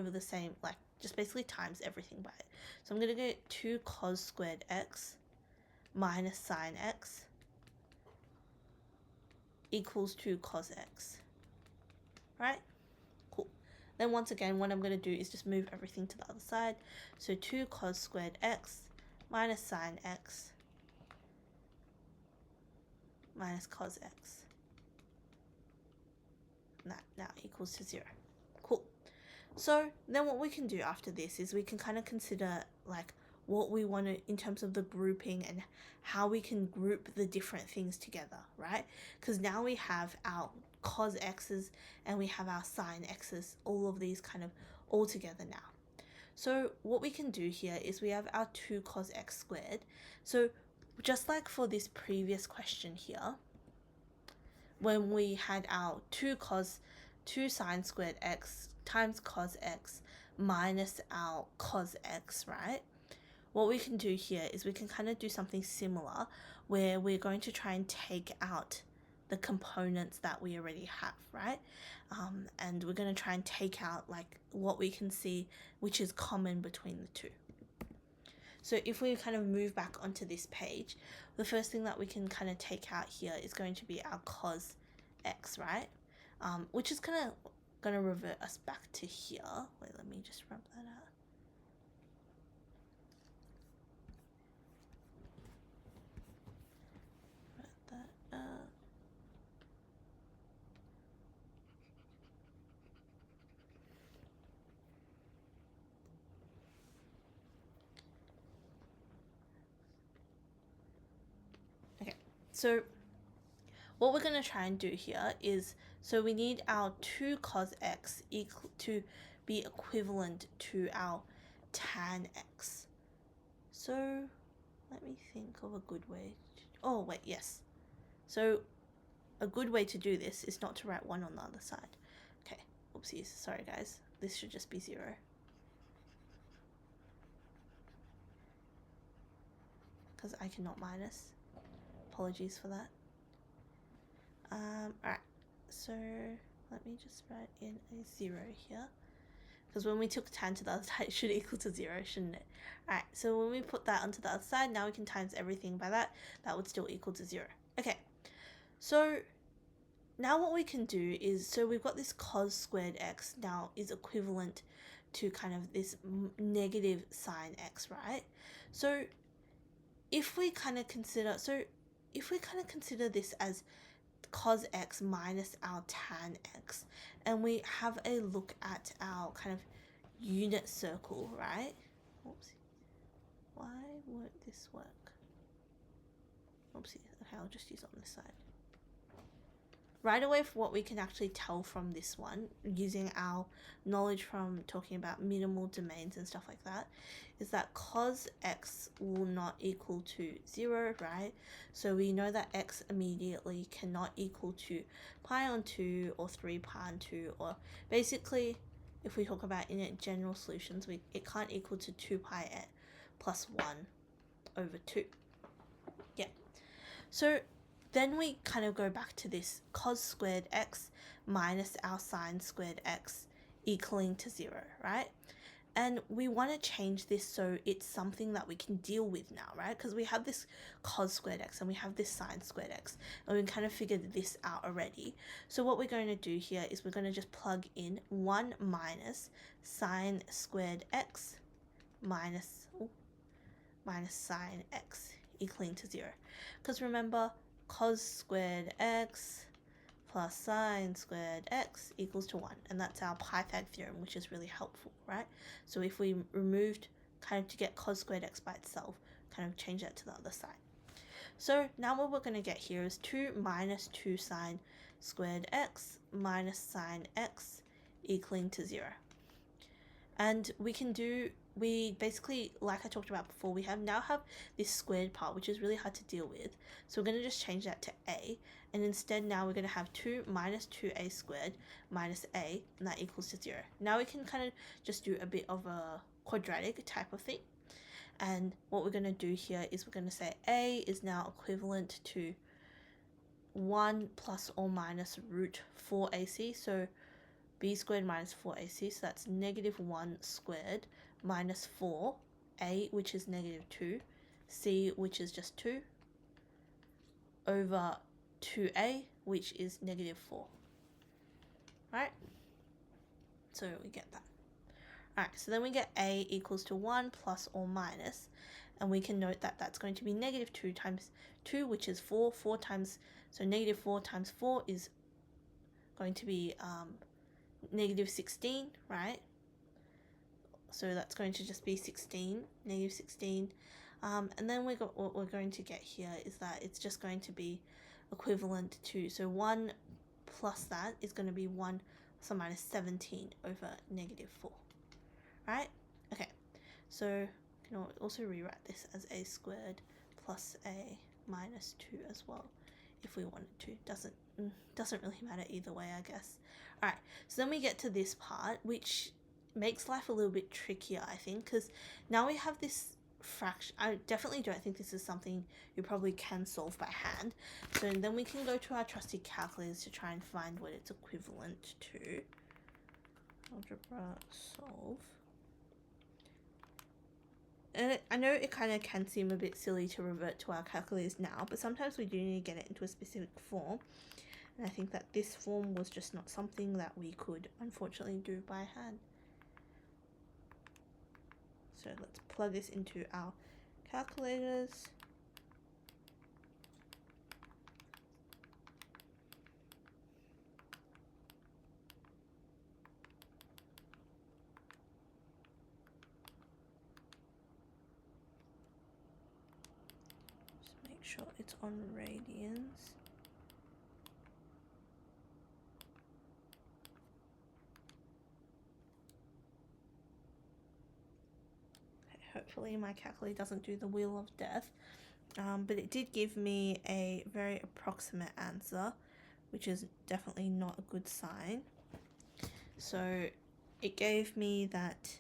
[SPEAKER 1] the same, like just basically times everything by it. So I'm going to get 2 cos squared x minus sine x equals 2 cos x. Right? Cool. Then once again, what I'm going to do is just move everything to the other side. So 2 cos squared x minus sine x minus cos x. And that now equals to 0. Cool. So then what we can do after this is we can kind of consider like what we want to in terms of the grouping and how we can group the different things together, right? Because now we have our cos x's and we have our sine x's, all of these kind of all together now. So what we can do here is we have our 2 cos x squared. So just like for this previous question here, when we had our 2 sine squared x times cos x minus our cos x, right? What we can do here is we can kind of do something similar where we're going to try and take out the components that we already have, right? And we're going to try and take out like what we can see which is common between the two. So if we kind of move back onto this page, the first thing that we can kind of take out here is going to be our cos x, right? Which is going to revert us back to here. Wait, let me just rub that out. Write that out. Okay, so what we're going to try and do here is, so we need our 2 cos x equal to be equivalent to our tan x. So let me think of a good way. Oh wait, yes. So a good way to do this is not to write 1 on the other side. Okay, oopsies, sorry guys. This should just be 0. Because I cannot minus. Apologies for that. Alright, so let me just write in a 0 here. Because when we took tan to the other side, it should equal to 0, shouldn't it? Alright, so when we put that onto the other side, now we can times everything by that. That would still equal to 0. Okay, so now what we can do is, so we've got this cos squared x now is equivalent to kind of this negative sine x, right? So if we kind of consider this as cos x minus our tan x, and we have a look at our kind of unit circle, right? Oopsie. Why won't this work? Oopsie. Okay, I'll just use it on this side. Right away, for what we can actually tell from this one, using our knowledge from talking about minimal domains and stuff like that, is that cos x will not equal to 0, right? So we know that x immediately cannot equal to pi on 2 or 3 pi on 2, or basically, if we talk about in general solutions, it can't equal to 2 pi plus 1 over 2. Yeah. So then we kind of go back to this cos squared x minus our sine squared x equaling to 0, right? And we want to change this so it's something that we can deal with now, right? Because we have this cos squared x and we have this sine squared x, and we kind of figured this out already. So what we're going to do here is we're going to just plug in 1 minus sine squared x minus sine x equaling to 0. Because remember, cos squared x plus sine squared x equals to 1, and that's our Pythag theorem, which is really helpful, right? So if we removed kind of to get cos squared x by itself, kind of change that to the other side. So now what we're going to get here is 2 minus 2 sine squared x minus sine x equaling to 0. And we basically, like I talked about before, we now have this squared part, which is really hard to deal with. So we're going to just change that to a, and instead now we're going to have 2 minus 2a squared minus a, and that equals to 0. Now we can kind of just do a bit of a quadratic type of thing. And what we're going to do here is we're going to say a is now equivalent to 1 plus or minus root 4ac, so b squared minus 4ac, so that's negative 1 squared minus 4a, which is negative 2, c, which is just 2, over 2a, which is negative 4. Right? So we get that. Alright, so then we get a equals to 1 plus or minus, and we can note that that's going to be negative 2 times 2, which is 4. So negative 4 times 4 is going to be negative 16, right? So that's going to just be 16, negative 16. And then what we're going to get here is that it's just going to be equivalent to, so 1 plus that is going to be 1 plus or minus 17 over negative 4, right? Okay, so you can also rewrite this as a squared plus a minus 2 as well, if we wanted to. Doesn't really matter either way, I guess. Alright, so then we get to this part, which makes life a little bit trickier, I think, because now we have this fraction. I definitely don't think this is something you probably can solve by hand. So then we can go to our trusty calculators to try and find what it's equivalent to. Algebra solve. And I know it kind of can seem a bit silly to revert to our calculators now, but sometimes we do need to get it into a specific form. And I think that this form was just not something that we could unfortunately do by hand. So let's plug this into our calculators. Just make sure it's on radians. Hopefully my calculator doesn't do the wheel of death, but it did give me a very approximate answer, which is definitely not a good sign. So it gave me that,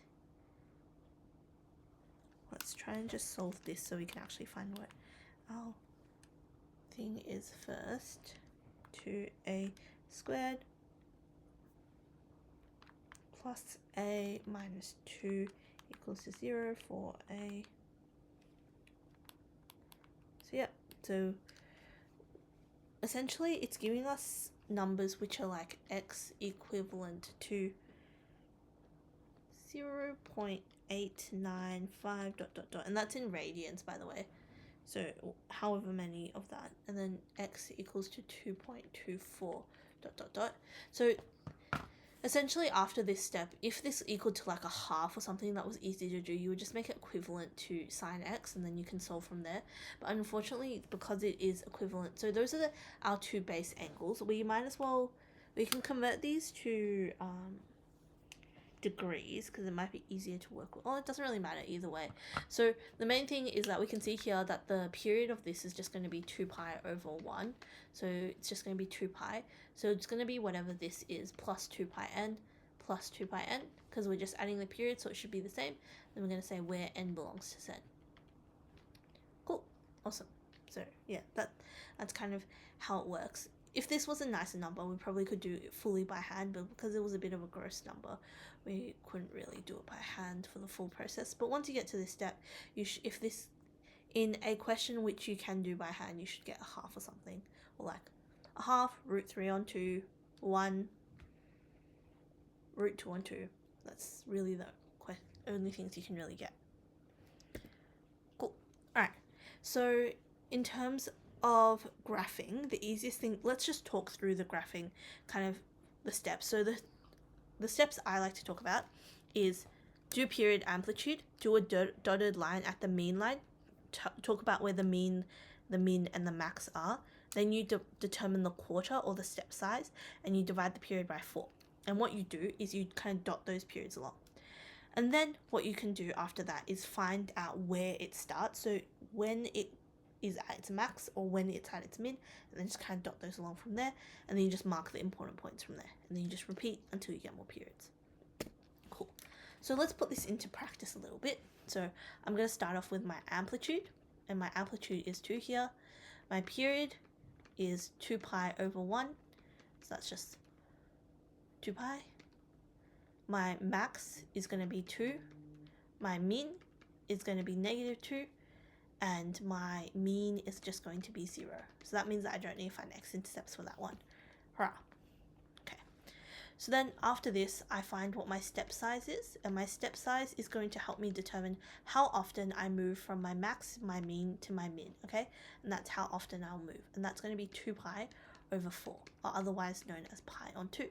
[SPEAKER 1] let's try and just solve this so we can actually find what our thing is first. 2a squared plus a minus 2 equals to 0 for a. So yeah, so essentially it's giving us numbers which are like x equivalent to 0.895 ... and that's in radians, by the way, so however many of that, and then x equals to 2.24 ... So essentially after this step, if this equaled to like a half or something that was easy to do, you would just make it equivalent to sine x, and then you can solve from there. But unfortunately, because it is equivalent, so those are our two base angles, we can convert these to degrees, because it might be easier to work with. Well, it doesn't really matter either way. So the main thing is that we can see here that the period of this is just going to be 2 pi over 1. So it's just going to be 2 pi. So it's going to be whatever this is, plus 2 pi n, plus 2 pi n, because we're just adding the period, so it should be the same. Then we're going to say where n belongs to z. Cool. Awesome. So yeah, that's kind of how it works. if this was a nicer number, we probably could do it fully by hand, but because it was a bit of a gross number, we couldn't really do it by hand for the full process. But once you get to this step, if this, in a question which you can do by hand, you should get a half or something, or like a half, root 3 on 2, 1, root 2 on 2. That's really the only things you can really get. Cool. Alright, so in terms of graphing, the easiest thing, let's just talk through the graphing, kind of the steps. So the steps I like to talk about is do period amplitude, do a dotted line at the mean line, talk about where the mean and the max are. Then you determine the quarter or the step size, and you divide the period by 4. And what you do is you kind of dot those periods along. And then what you can do after that is find out where it starts. So when it is at its max or when it's at its min, and then just kind of dot those along from there. And then you just mark the important points from there. And then you just repeat until you get more periods. Cool. So let's put this into practice a little bit. So I'm going to start off with my amplitude. And my amplitude is 2 here. My period is 2 pi over 1. So that's just 2 pi. My max is going to be 2. My min is going to be negative 2. And my mean is just going to be 0. So that means that I don't need to find x-intercepts for that one. Hurrah. Okay. So then after this, I find what my step size is. And my step size is going to help me determine how often I move from my max, my mean, to my min. Okay. And that's how often I'll move. And that's going to be 2 pi over 4, or otherwise known as pi on 2.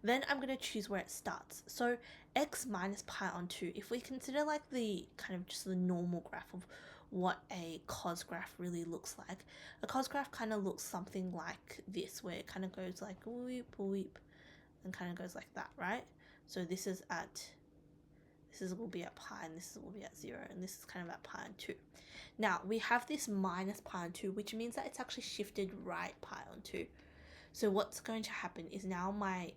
[SPEAKER 1] Then I'm going to choose where it starts. So x minus pi on 2, if we consider like the kind of just the normal graph of what a cos graph really looks like, a cos graph kind of looks something like this, where it kind of goes like weep, weep, and kind of goes like that, right? So this will be at pi, and this will be at 0, and this is kind of at pi on 2. Now we have this minus pi on 2, which means that it's actually shifted right pi on 2. So what's going to happen is now my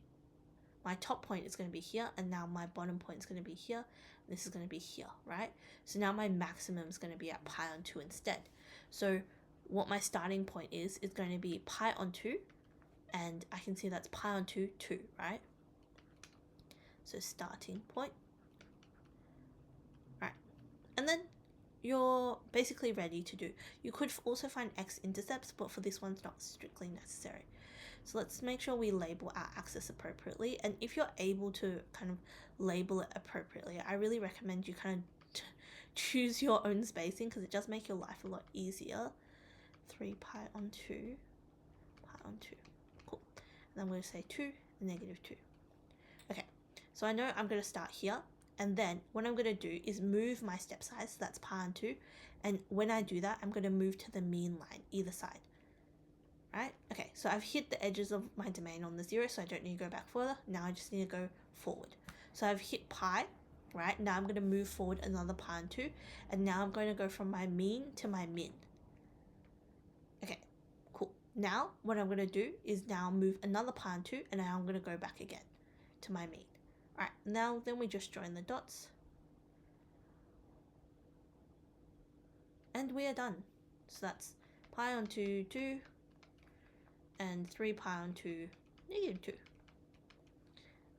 [SPEAKER 1] top point is going to be here, and now my bottom point is going to be here, and this is going to be here, right? So now my maximum is going to be at pi on 2 instead. So what my starting point is going to be pi on 2, and I can see that's pi on 2, 2, right? So starting point. Right. And then you're basically ready to do. You could also find x-intercepts, but for this one's not strictly necessary. So let's make sure we label our axis appropriately. And if you're able to kind of label it appropriately, I really recommend you kind of choose your own spacing, because it does make your life a lot easier. 3 pi on 2, pi on 2. Cool. And I'm going to say 2, negative 2. Okay, so I know I'm going to start here. And then what I'm going to do is move my step size, so that's pi on 2. And when I do that, I'm going to move to the mean line, either side. Right? Okay, so I've hit the edges of my domain on the 0, so I don't need to go back further. Now I just need to go forward. So I've hit pi, right? Now I'm going to move forward another pi on 2, and now I'm going to go from my mean to my min. Okay, cool. Now what I'm going to do is now move another pi on 2, and now I'm going to go back again to my mean. Alright, now then we just join the dots. And we are done. So that's pi on 2, 2. And 3 pi on 2, negative 2.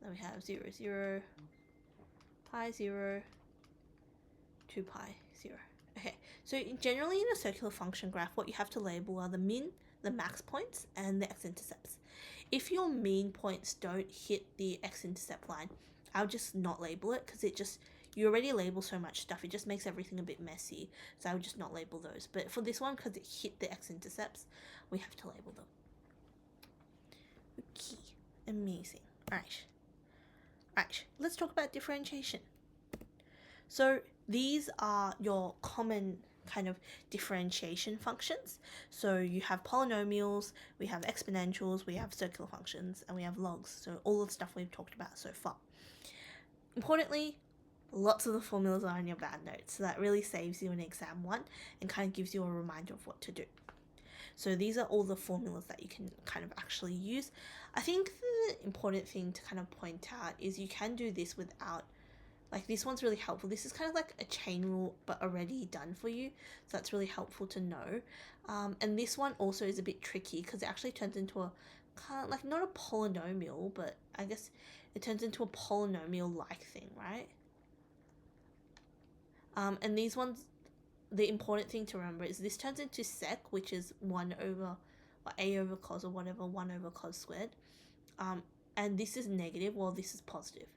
[SPEAKER 1] Then we have 0, 0, pi 0, 2 pi 0. Okay, so generally in a circular function graph, what you have to label are the min, the max points, and the x-intercepts. If your mean points don't hit the x-intercept line, I'll just not label it, because you already label so much stuff, it just makes everything a bit messy. So I would just not label those. But for this one, because it hit the x-intercepts, we have to label them. Okay, amazing. Alright, let's talk about differentiation. So these are your common kind of differentiation functions. So you have polynomials, we have exponentials, we have circular functions, and we have logs. So all the stuff we've talked about so far. Importantly, lots of the formulas are in your bad notes, so that really saves you in exam 1 and kind of gives you a reminder of what to do. So these are all the formulas that you can kind of actually use. I think the important thing to kind of point out is you can do this without Like this one's really helpful. This is kind of like a chain rule but already done for you, so that's really helpful to know. And this one also is a bit tricky because it actually turns into a kind of like not a polynomial, but I guess it turns into a polynomial like thing, right? And these ones, the important thing to remember is this turns into sec, which is 1 over or a over cos or whatever, 1 over cos squared. And this is negative while this is positive.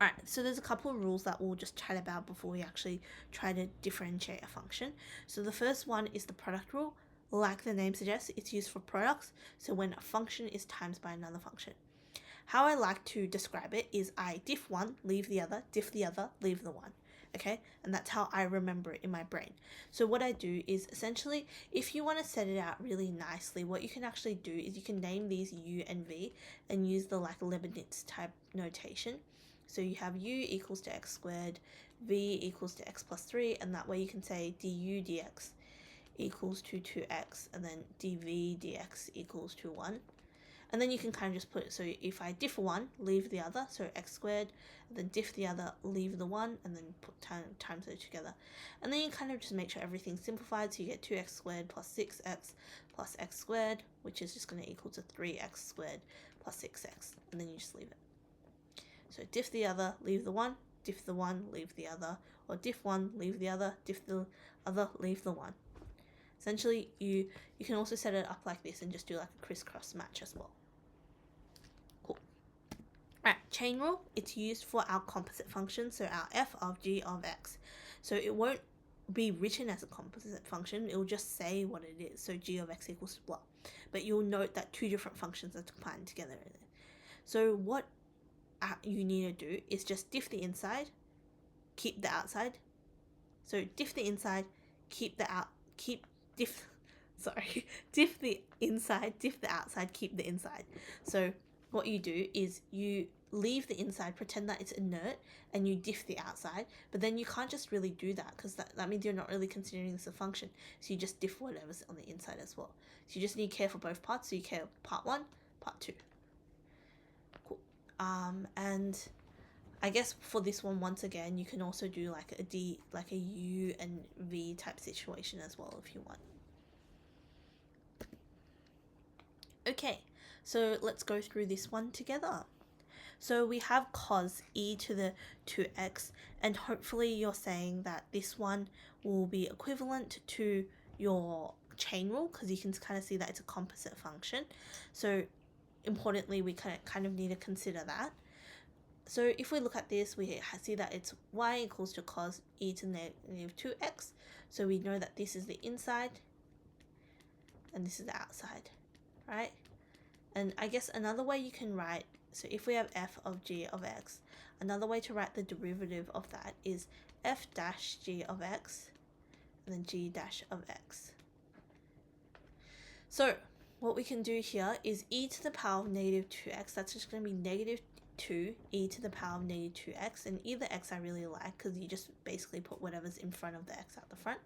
[SPEAKER 1] Alright, so there's a couple of rules that we'll just chat about before we actually try to differentiate a function. So the first one is the product rule. Like the name suggests, it's used for products, so when a function is times by another function. How I like to describe it is I diff one, leave the other, diff the other, leave the one. Okay, and that's how I remember it in my brain. So what I do is essentially, if you want to set it out really nicely, what you can actually do is you can name these u and v and use the like Leibniz type notation. So you have u equals to x squared, v equals to x plus 3, and that way you can say du dx equals to 2x, and then dv dx equals to 1. And then you can kind of just put it, so if I diff one, leave the other, so x squared, and then diff the other, leave the 1, and then put times those together. And then you kind of just make sure everything's simplified, so you get 2x squared plus 6x plus x squared, which is just going to equal to 3x squared plus 6x, and then you just leave it. So diff the other, leave the 1, diff the 1, leave the other, or diff 1, leave the other, diff the other, leave the 1. Essentially, you can also set it up like this and just do like a crisscross match as well. Cool. Alright, chain rule, it's used for our composite function, so our f of g of x. So it won't be written as a composite function, it will just say what it is, so g of x equals to blah. But you'll note that two different functions are combined together in it. So what you need to do is just diff the inside, keep the outside. So diff the inside, diff the inside, diff the outside, keep the inside. So what you do is you leave the inside, pretend that it's inert, and you diff the outside, but then you can't just really do that because that means you're not really considering this a function, so you just diff whatever's on the inside as well. So you just need to care for both parts, so you care part 1, part 2. Cool. And I guess for this one, once again, you can also do like a u and v type situation as well if you want. Okay, so let's go through this one together. So we have cos e to the 2x, and hopefully you're saying that this one will be equivalent to your chain rule because you can kind of see that it's a composite function. So importantly, we kind of need to consider that. So if we look at this, we see that it's y equals to cos e to negative 2x. So we know that this is the inside and this is the outside, right? And I guess another way you can write, so if we have f of g of x, another way to write the derivative of that is f dash g of x and then g dash of x. So what we can do here is e to the power of negative 2x, that's just going to be negative 2 e to the power of negative 2x, and either x I really like because you just basically put whatever's in front of the x at the front.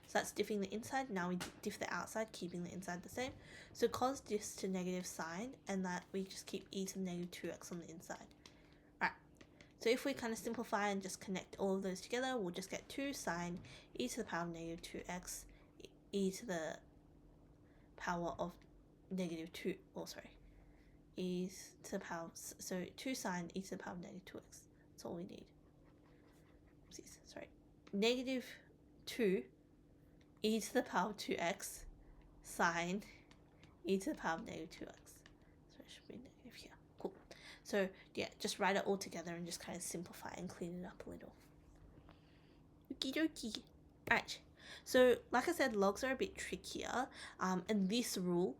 [SPEAKER 1] So that's diffing the inside. Now we diff the outside, keeping the inside the same. So cos diffs to negative sine, and that we just keep e to the negative 2x on the inside. Alright, so if we kind of simplify and just connect all of those together, we'll just get 2 sine e to the power of negative 2x e to the power of negative 2, e to the power, so 2 sine e to the power of negative 2x. That's all we need. Oopsies, sorry. Negative 2 e to the power of 2x sine e to the power of negative 2x. So it should be negative here. Cool. So yeah, just write it all together and just kind of simplify and clean it up a little. Okie dokie. Alright, so like I said, logs are a bit trickier, and this rule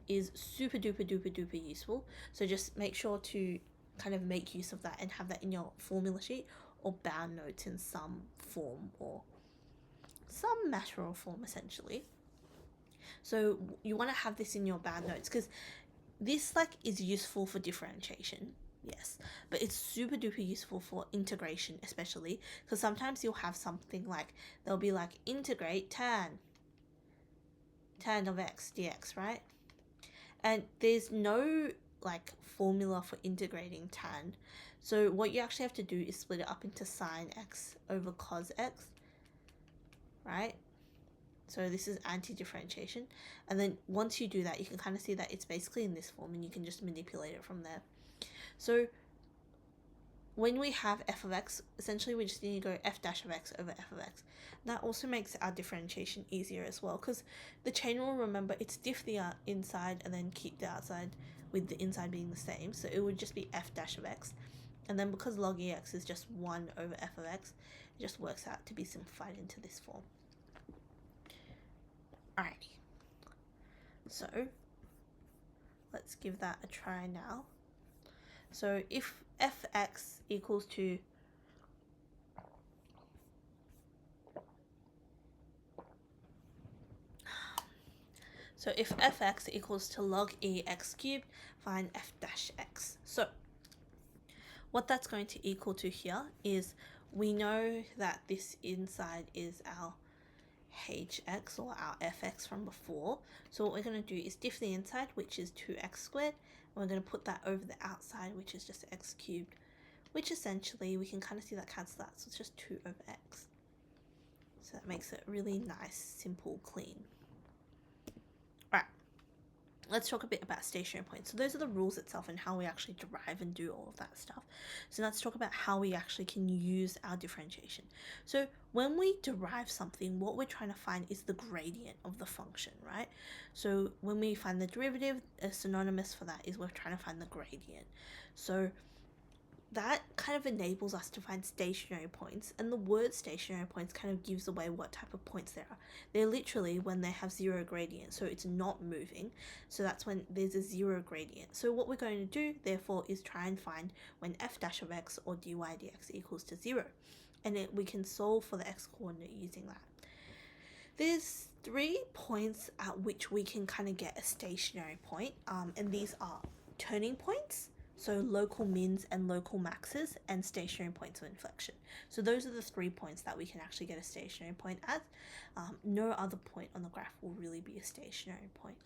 [SPEAKER 1] is super duper useful. So just make sure to kind of make use of that and have that in your formula sheet or bound notes in some form or some matter of form essentially. So you want to have this in your bound notes because this is useful for differentiation, yes, but it's super duper useful for integration especially because sometimes you'll have something like they'll be like integrate tan of x dx, right? And there's no like formula for integrating tan. So what you actually have to do is split it up into sine x over cos x, right? So this is anti-differentiation. And then once you do that, you can kind of see that it's basically in this form and you can just manipulate it from there. So when we have f of x, essentially we just need to go f dash of x over f of x. That also makes our differentiation easier as well, because the chain rule, remember, it's diff the inside and then keep the outside with the inside being the same. So it would just be f dash of x. And then because log ex is just 1 over f of x, it just works out to be simplified into this form. Alrighty. So let's give that a try now. So if fx equals to log ex cubed, find f dash x. So what that's going to equal to here is, we know that this inside is our hx, or our fx from before. So what we're going to do is diff the inside, which is 2x squared, and we're going to put that over the outside, which is just x cubed, which essentially we can kind of see that cancel out, so it's just 2 over x. So that makes it really nice, simple, clean. Alright, let's talk a bit about stationary points. So those are the rules itself and how we actually derive and do all of that stuff. So let's talk about how we actually can use our differentiation. So when we derive something, what we're trying to find is the gradient of the function, right? So when we find the derivative, a synonymous for that is we're trying to find the gradient. So that kind of enables us to find stationary points, and the word stationary points kind of gives away what type of points there are. They're literally when they have zero gradient, so it's not moving, so that's when there's a zero gradient. So what we're going to do therefore is try and find when f dash of x or dy dx equals to 0, and we can solve for the x coordinate using that. There's 3 points at which we can kind of get a stationary point, and these are turning points, so local mins and local maxes, and stationary points of inflection. So those are the 3 points that we can actually get a stationary point at. No other point on the graph will really be a stationary point.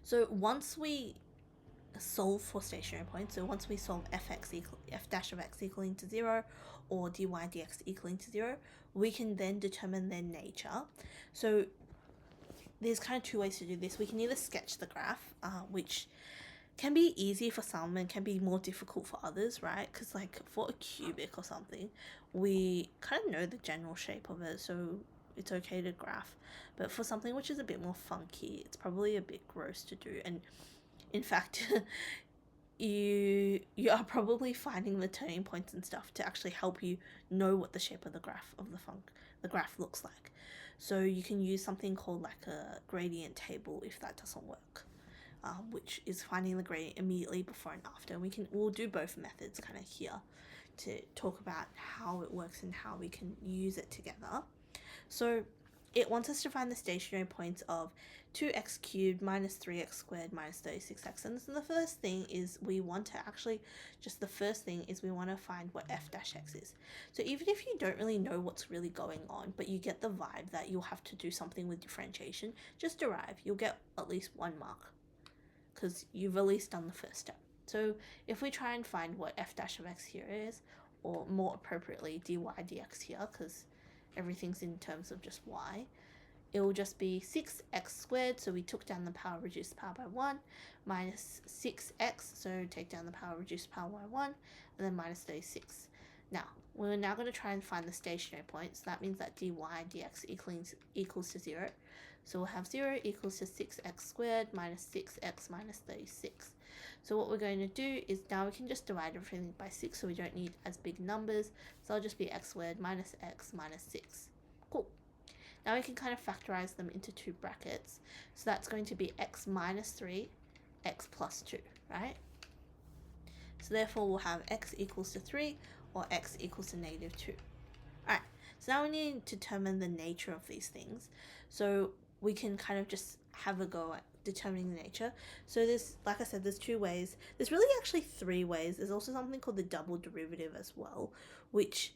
[SPEAKER 1] So once we solve for stationary points, so once we solve f dash of x equaling to 0 or dy dx equaling to 0, we can then determine their nature. So there's kind of 2 ways to do this. We can either sketch the graph, which can be easy for some and can be more difficult for others, right? Because like for a cubic or something, we kind of know the general shape of it, so it's okay to graph. But for something which is a bit more funky, it's probably a bit gross to do. And in fact, you are probably finding the turning points and stuff to actually help you know what the shape of the graph looks like. So you can use something called like a gradient table if that doesn't work. Which is finding the gradient immediately before and after. We'll do both methods kind of here to talk about how it works and how we can use it together. So it wants us to find the stationary points of 2x cubed minus 3x squared minus 36x. And so the first thing is we want to find what f dash x is. So even if you don't really know what's really going on, but you get the vibe that you'll have to do something with differentiation, just derive. You'll get at least 1 mark, because you've at least done the first step. So if we try and find what f dash of x here is, or more appropriately dy dx here, because everything's in terms of just y, it will just be 6x squared, so we took down the power, reduced the power by 1, minus 6x, so take down the power, reduced power by 1, and then minus 36. Now, we're now going to try and find the stationary point, so that means that dy dx equals to 0. So we'll have 0 equals to 6x squared minus 6x minus 36. So what we're going to do is now we can just divide everything by 6, so we don't need as big numbers. So it'll just be x squared minus x minus 6. Cool. Now we can kind of factorize them into 2 brackets. So that's going to be x minus 3, x plus 2, right? So therefore we'll have x equals to 3 or x equals to negative 2. Alright, so now we need to determine the nature of these things. So we can kind of just have a go at determining the nature. So there's, like I said, there's 2 ways. There's really actually 3 ways. There's also something called the double derivative as well, which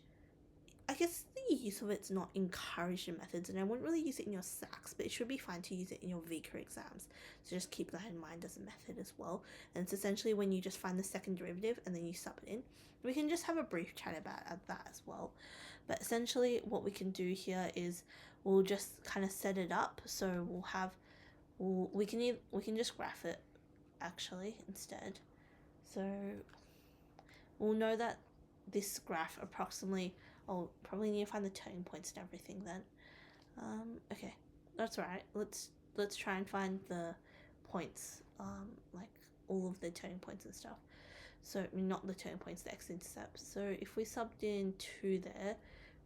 [SPEAKER 1] I guess the use of it's not encouraged in methods, and I wouldn't really use it in your SACs, but it should be fine to use it in your VCA exams. So just keep that in mind as a method as well. And it's essentially when you just find the second derivative and then you sub it in. We can just have a brief chat about that as well. But essentially what we can do here is we'll just kind of set it up. So we can just graph it actually instead. So we'll know that this graph approximately, I'll probably need to find the turning points and everything then. Okay, that's right. Let's try and find the points, like all of the turning points and stuff. So not the turning points, the x-intercepts. So if we subbed in 2 there,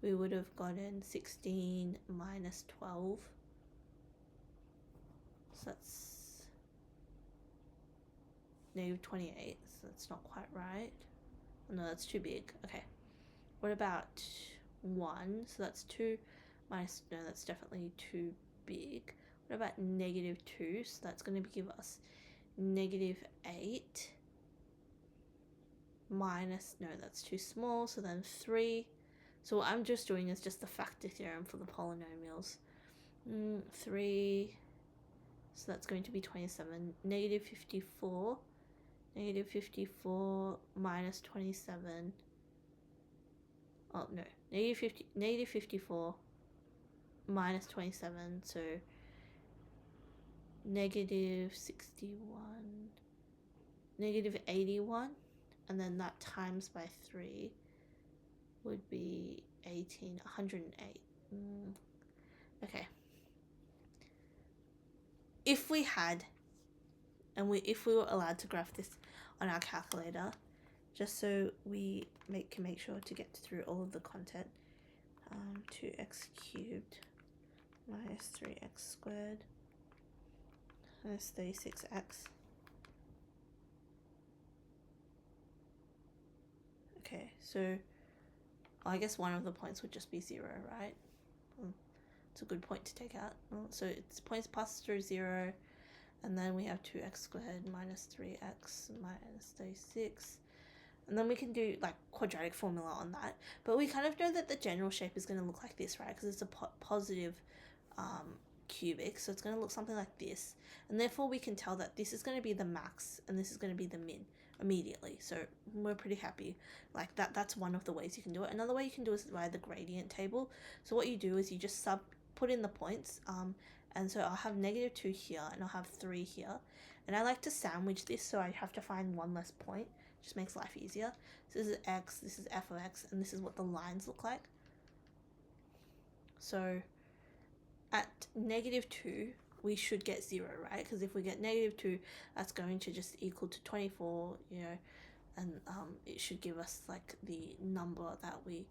[SPEAKER 1] we would have gotten 16 minus 12. So that's negative 28. So that's not quite right. Oh, no, that's too big. Okay. What about 1? So that's 2 minus, no, that's definitely too big. What about negative 2? So that's going to give us negative 8 minus, no, that's too small. So then 3. So what I'm just doing is just the factor theorem for the polynomials. 3, so that's going to be 27. Negative 54. Negative 54 minus 27. Oh, no. Negative 54 minus 27. So negative 61. Negative 81. And then that times by 3 would be 18. 108. Okay. If we had, if we were allowed to graph this on our calculator, just so we can make sure to get through all of the content, 2x cubed minus 3x squared minus 36x. Okay, so I guess one of the points would just be 0, right? It's a good point to take out. So it's points pass through 0, and then we have 2x squared minus 3x minus 36. And then we can do like quadratic formula on that. But we kind of know that the general shape is going to look like this, right? Because it's a positive cubic, so it's going to look something like this. And therefore we can tell that this is going to be the max and this is going to be the min immediately. So we're pretty happy. Like that's one of the ways you can do it. Another way you can do it is via the gradient table. So what you do is you just put in the points. And so I'll have negative 2 here and I'll have 3 here. And I like to sandwich this, so I have to find one less point. Just makes life easier. So this is x, this is f of x, and this is what the lines look like. So at negative 2, we should get 0, right? Because if we get negative 2, that's going to just equal to 24, you know, and it should give us like the number that we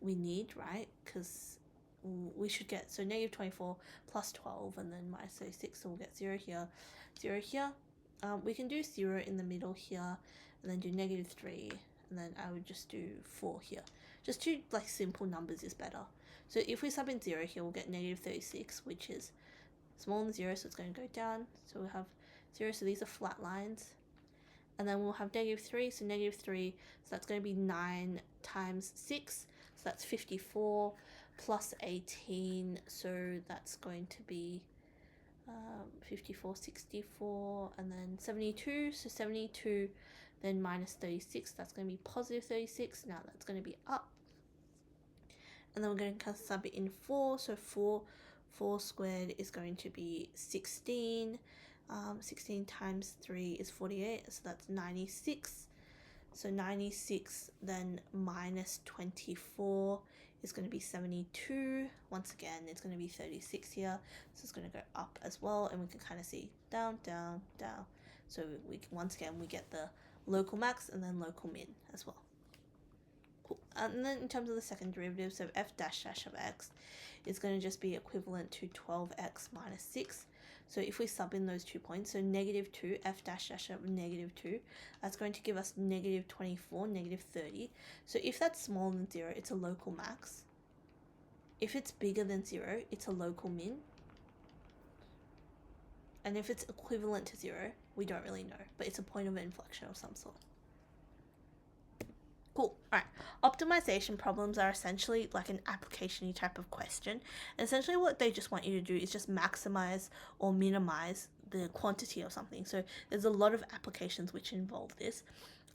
[SPEAKER 1] need, right? Because we should get, so negative 24 plus 12 and then minus 36, so we'll get 0 here, 0 here. We can do 0 in the middle here, and then do negative 3, and then I would just do 4 here. Just two like simple numbers is better. So if we sub in 0 here, we'll get negative 36, which is smaller than 0, so it's going to go down. So we'll have 0, so these are flat lines. And then we'll have negative 3, so negative 3, so that's going to be 9 times 6, so that's 54, plus 18, so that's going to be 54, 64, and then 72, so 72, then minus 36, that's going to be positive 36, now that's going to be up. And then we're going to sub it in 4, so 4 squared is going to be 16, 16 times 3 is 48, so that's 96, so 96 then minus 24 is going to be 72. Once again, it's going to be 36 here, so it's going to go up as well, and we can kind of see down, down, down. So once again we get the local max and then local min as well. Cool. And then in terms of the second derivative, so f dash dash of x is going to just be equivalent to 12x minus 6. So if we sub in those 2 points, so negative 2, f dash dash of negative 2, that's going to give us negative 24, negative 30. So if that's smaller than 0, it's a local max. If it's bigger than 0, it's a local min. And if it's equivalent to 0, we don't really know, but it's a point of inflection of some sort. Cool. All right. Optimization problems are essentially like an application-y type of question. And essentially what they just want you to do is just maximize or minimize the quantity of something. So there's a lot of applications which involve this.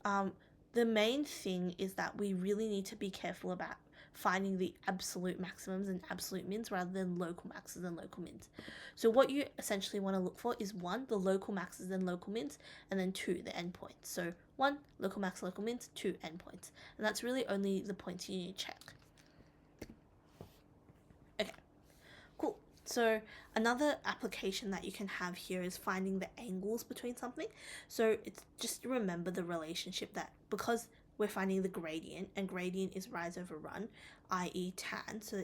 [SPEAKER 1] The main thing is that we really need to be careful about finding the absolute maximums and absolute mins rather than local maxes and local mins. So what you essentially want to look for is 1, the local maxes and local mins, and then 2, the endpoints. So 1, local max, local mins, 2, endpoints. And that's really only the points you need to check. Okay, cool. So another application that you can have here is finding the angles between something. So it's just remember the relationship that because we're finding the gradient, and gradient is rise over run, i.e. tan. So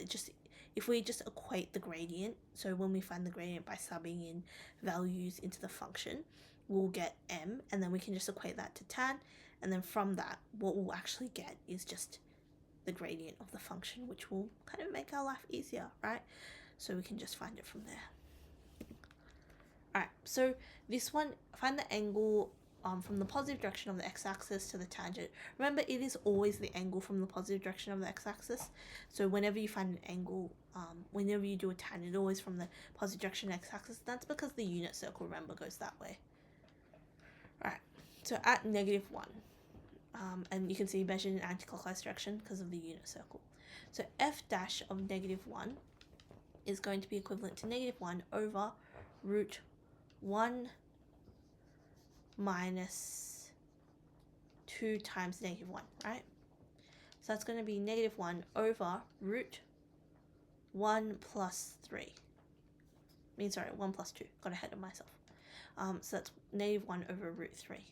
[SPEAKER 1] if we just equate the gradient, so when we find the gradient by subbing in values into the function, we'll get m, and then we can just equate that to tan, and then from that, what we'll actually get is just the gradient of the function, which will kind of make our life easier, right? So we can just find it from there. Alright, so this one, find the angle from the positive direction of the x-axis to the tangent. Remember, it is always the angle from the positive direction of the x-axis. So whenever you find an angle, whenever you do a tangent, always from the positive direction of the x-axis. That's because the unit circle, remember, goes that way. Alright, so at -1, and you can see measured in anti-clockwise direction because of the unit circle. So f dash of -1 is going to be equivalent to -1 over root 1 minus 2 times -1, right? So that's going to be -1 over root 1 plus 3. 1 plus 2. Got ahead of myself. So that's -1 over root 3.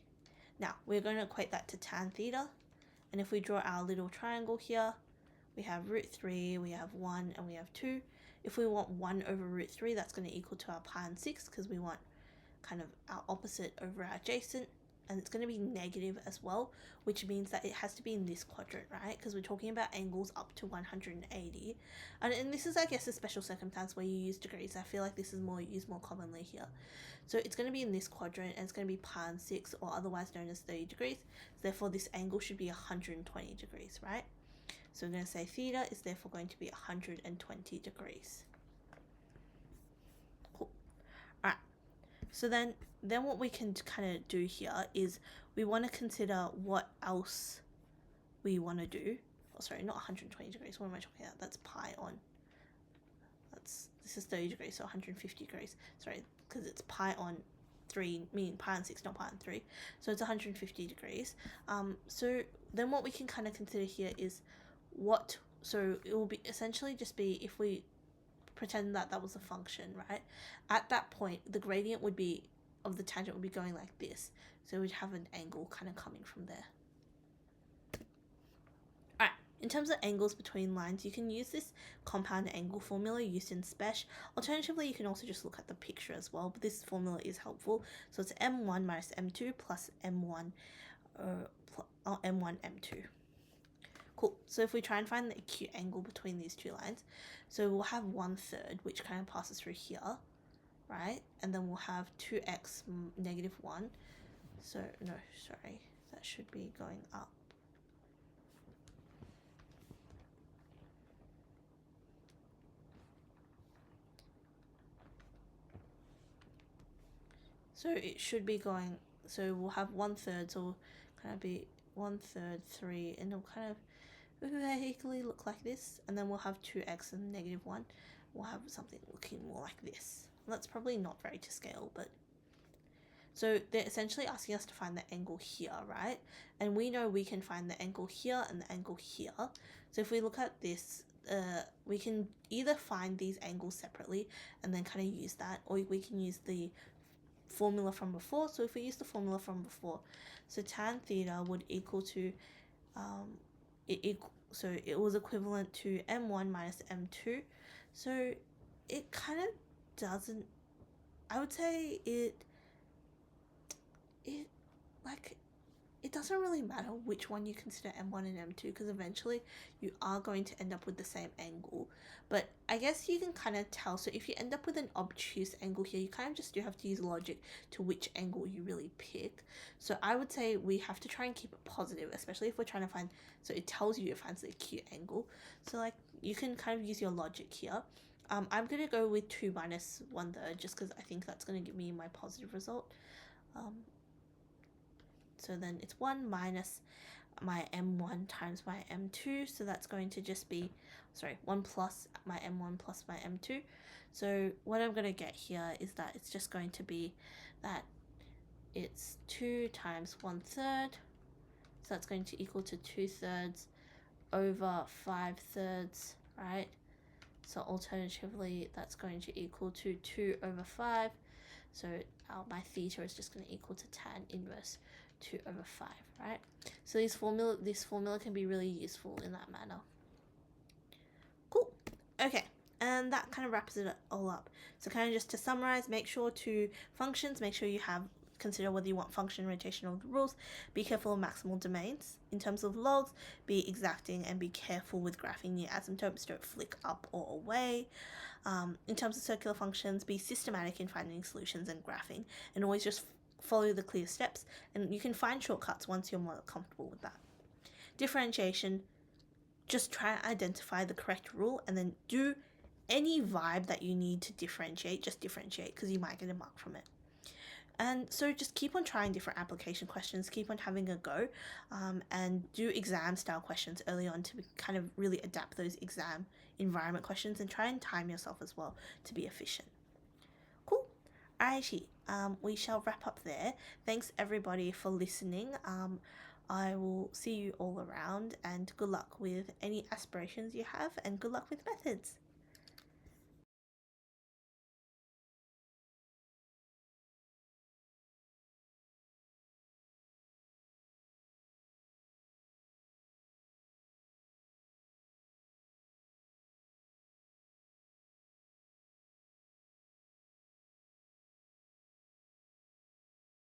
[SPEAKER 1] Now, we're going to equate that to tan theta. And if we draw our little triangle here, we have root 3, we have 1, and we have 2. If we want 1 over root 3, that's going to equal to our pi and 6 because we want kind of our opposite over our adjacent, and it's going to be negative as well, which means that it has to be in this quadrant, right? Because we're talking about angles up to 180, and this is, I guess, a special circumstance where you use degrees. I feel like this is used more commonly here. So it's going to be in this quadrant, and it's going to be pi and 6, or otherwise known as 30 degrees. Therefore, this angle should be 120 degrees, right? So we're going to say theta is therefore going to be 120 degrees. Cool. All right. So then what we can kind of do here is we want to consider what else we want to do. Oh, sorry, not 120 degrees. What am I talking about? That's pi on. This is 30 degrees, so 150 degrees. Sorry, because it's pi on 3, meaning pi on 6, not pi on 3. So it's 150 degrees. So then what we can kind of consider here is so it will be essentially just be if we pretend that was a function, right? At that point, the gradient of the tangent would be going like this. So we'd have an angle kind of coming from there. Alright, in terms of angles between lines, you can use this compound angle formula used in Spec. Alternatively, you can also just look at the picture as well, but this formula is helpful. So it's m1 minus m2 plus m1, m1, m2. Cool. So if we try and find the acute angle between these two lines, so we'll have 1/3, which kind of passes through here, right? And then we'll have 2x -1. So, no, sorry, that should be going up. So it should be going, so we'll have 1/3, so it'll kind of be 1/3, 3, and it'll kind of vaguely look like this, and then we'll have 2x and -1. We'll have something looking more like this. Well, that's probably not very to scale, but so they're essentially asking us to find the angle here, right? And we know we can find the angle here and the angle here. So if we look at this, we can either find these angles separately and then kind of use that, or we can use the formula from before. So if we use the formula from before, so tan theta would equal to so it was equivalent to m1 minus m2. So it kind of doesn't, I would say it like it doesn't really matter which one you consider M1 and M2 because eventually you are going to end up with the same angle. But I guess you can kind of tell. So if you end up with an obtuse angle here, you kind of just do have to use logic to which angle you really pick. So I would say we have to try and keep it positive, especially if we're trying to find, so it tells you it finds the acute angle. So like you can kind of use your logic here. I'm going to go with 2 minus 1/3 just because I think that's going to give me my positive result. So then it's 1 minus my M1 times my M2. So that's going to just be, 1 plus my M1 plus my M2. So what I'm going to get here is that it's just going to be that it's 2 times 1/3. So that's going to equal to 2/3 over 5/3, right? So alternatively, that's going to equal to 2 over 5. So my theta is just going to equal to tan inverse 2 over 5, right? So this formula can be really useful in that manner. Cool. Okay, and that kind of wraps it all up. So kind of just to summarize, make sure you consider whether you want function rotation of the rules. Be careful of maximal domains. In terms of logs, be exacting and be careful with graphing near asymptotes. Don't flick up or away. In terms of circular functions, be systematic in finding solutions and graphing, and always just follow the clear steps, and you can find shortcuts once you're more comfortable with that. Differentiation, just try and identify the correct rule and then do any vibe that you need to differentiate, just differentiate because you might get a mark from it. And so just keep on trying different application questions, keep on having a go, and do exam style questions early on to kind of really adapt those exam environment questions and try and time yourself as well to be efficient. Cool. Alrighty, we shall wrap up there. Thanks everybody for listening. I will see you all around, and good luck with any aspirations you have, and good luck with methods.